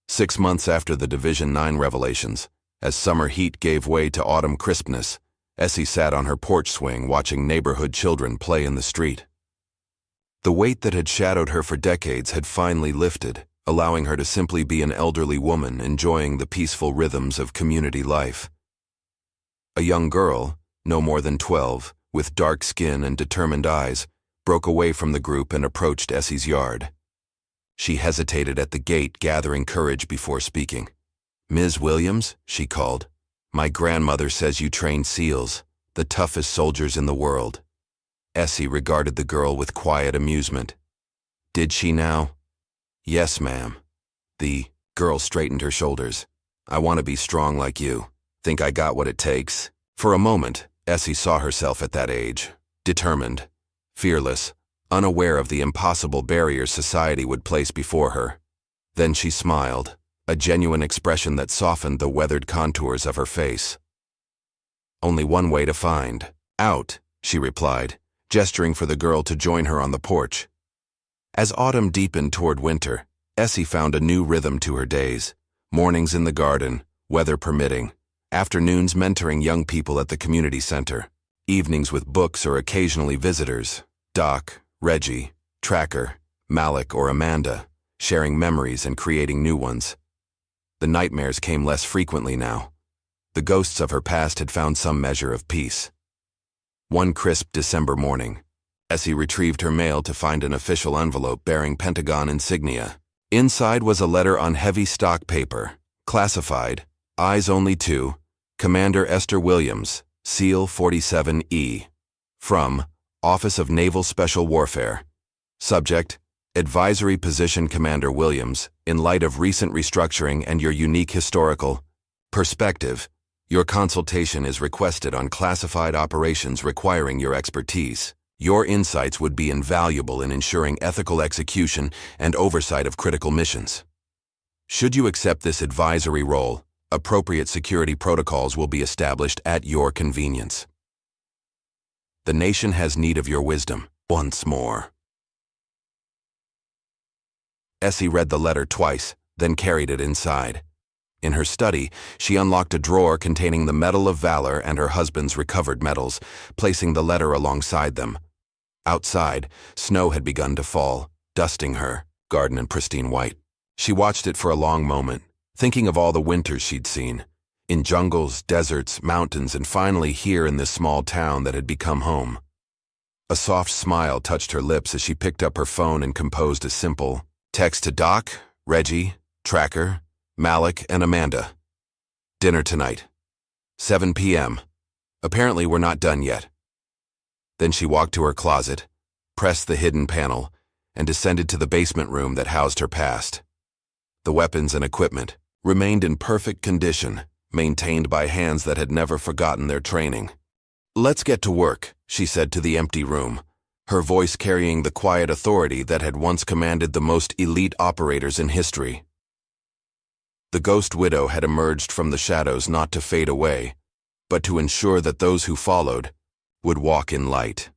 6 months after the Division 9 revelations, as summer heat gave way to autumn crispness, Essie sat on her porch swing watching neighborhood children play in the street. The weight that had shadowed her for decades had finally lifted, allowing her to simply be an elderly woman enjoying the peaceful rhythms of community life. A young girl, no more than 12, with dark skin and determined eyes, broke away from the group and approached Essie's yard. She hesitated at the gate, gathering courage before speaking. "Ms. Williams," she called, "my grandmother says you train SEALs, the toughest soldiers in the world." Essie regarded the girl with quiet amusement. "Did she now?" "Yes, ma'am." The girl straightened her shoulders. "I want to be strong like you. Think I got what it takes?" For a moment, Essie saw herself at that age, determined, fearless, unaware of the impossible barriers society would place before her. Then she smiled, a genuine expression that softened the weathered contours of her face. "Only one way to find out," she replied, gesturing for the girl to join her on the porch. As autumn deepened toward winter, Essie found a new rhythm to her days. Mornings in the garden, weather permitting, afternoons mentoring young people at the community center, evenings with books or occasionally visitors, Doc, Reggie, Tracker, Malik, or Amanda, sharing memories and creating new ones. The nightmares came less frequently now. The ghosts of her past had found some measure of peace. One crisp December morning, Essie retrieved her mail to find an official envelope bearing Pentagon insignia. Inside was a letter on heavy stock paper, classified, Eyes Only 2, Commander Esther Williams, SEAL 47E. From Office of Naval Special Warfare. Subject, Advisory Position Commander Williams, in light of recent restructuring and your unique historical perspective, your consultation is requested on classified operations requiring your expertise. Your insights would be invaluable in ensuring ethical execution and oversight of critical missions. Should you accept this advisory role, appropriate security protocols will be established at your convenience. The nation has need of your wisdom, once more. Essie read the letter twice, then carried it inside. In her study, she unlocked a drawer containing the Medal of Valor and her husband's recovered medals, placing the letter alongside them. Outside, snow had begun to fall, dusting her garden in pristine white. She watched it for a long moment, thinking of all the winters she'd seen, in jungles, deserts, mountains, and finally here in this small town that had become home. A soft smile touched her lips as she picked up her phone and composed a simple text to Doc, Reggie, Tracker, Malik, and Amanda. Dinner tonight. 7 p.m. Apparently we're not done yet. Then she walked to her closet, pressed the hidden panel, and descended to the basement room that housed her past. The weapons and equipment remained in perfect condition, maintained by hands that had never forgotten their training. "Let's get to work," she said to the empty room, her voice carrying the quiet authority that had once commanded the most elite operators in history. The Ghost Widow had emerged from the shadows not to fade away, but to ensure that those who followed would walk in light.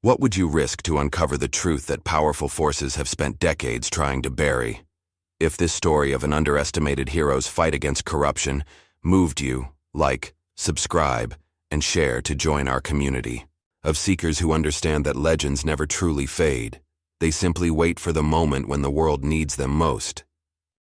What would you risk to uncover the truth that powerful forces have spent decades trying to bury? If this story of an underestimated hero's fight against corruption moved you, like, subscribe, and share to join our community of seekers who understand that legends never truly fade. They simply wait for the moment when the world needs them most.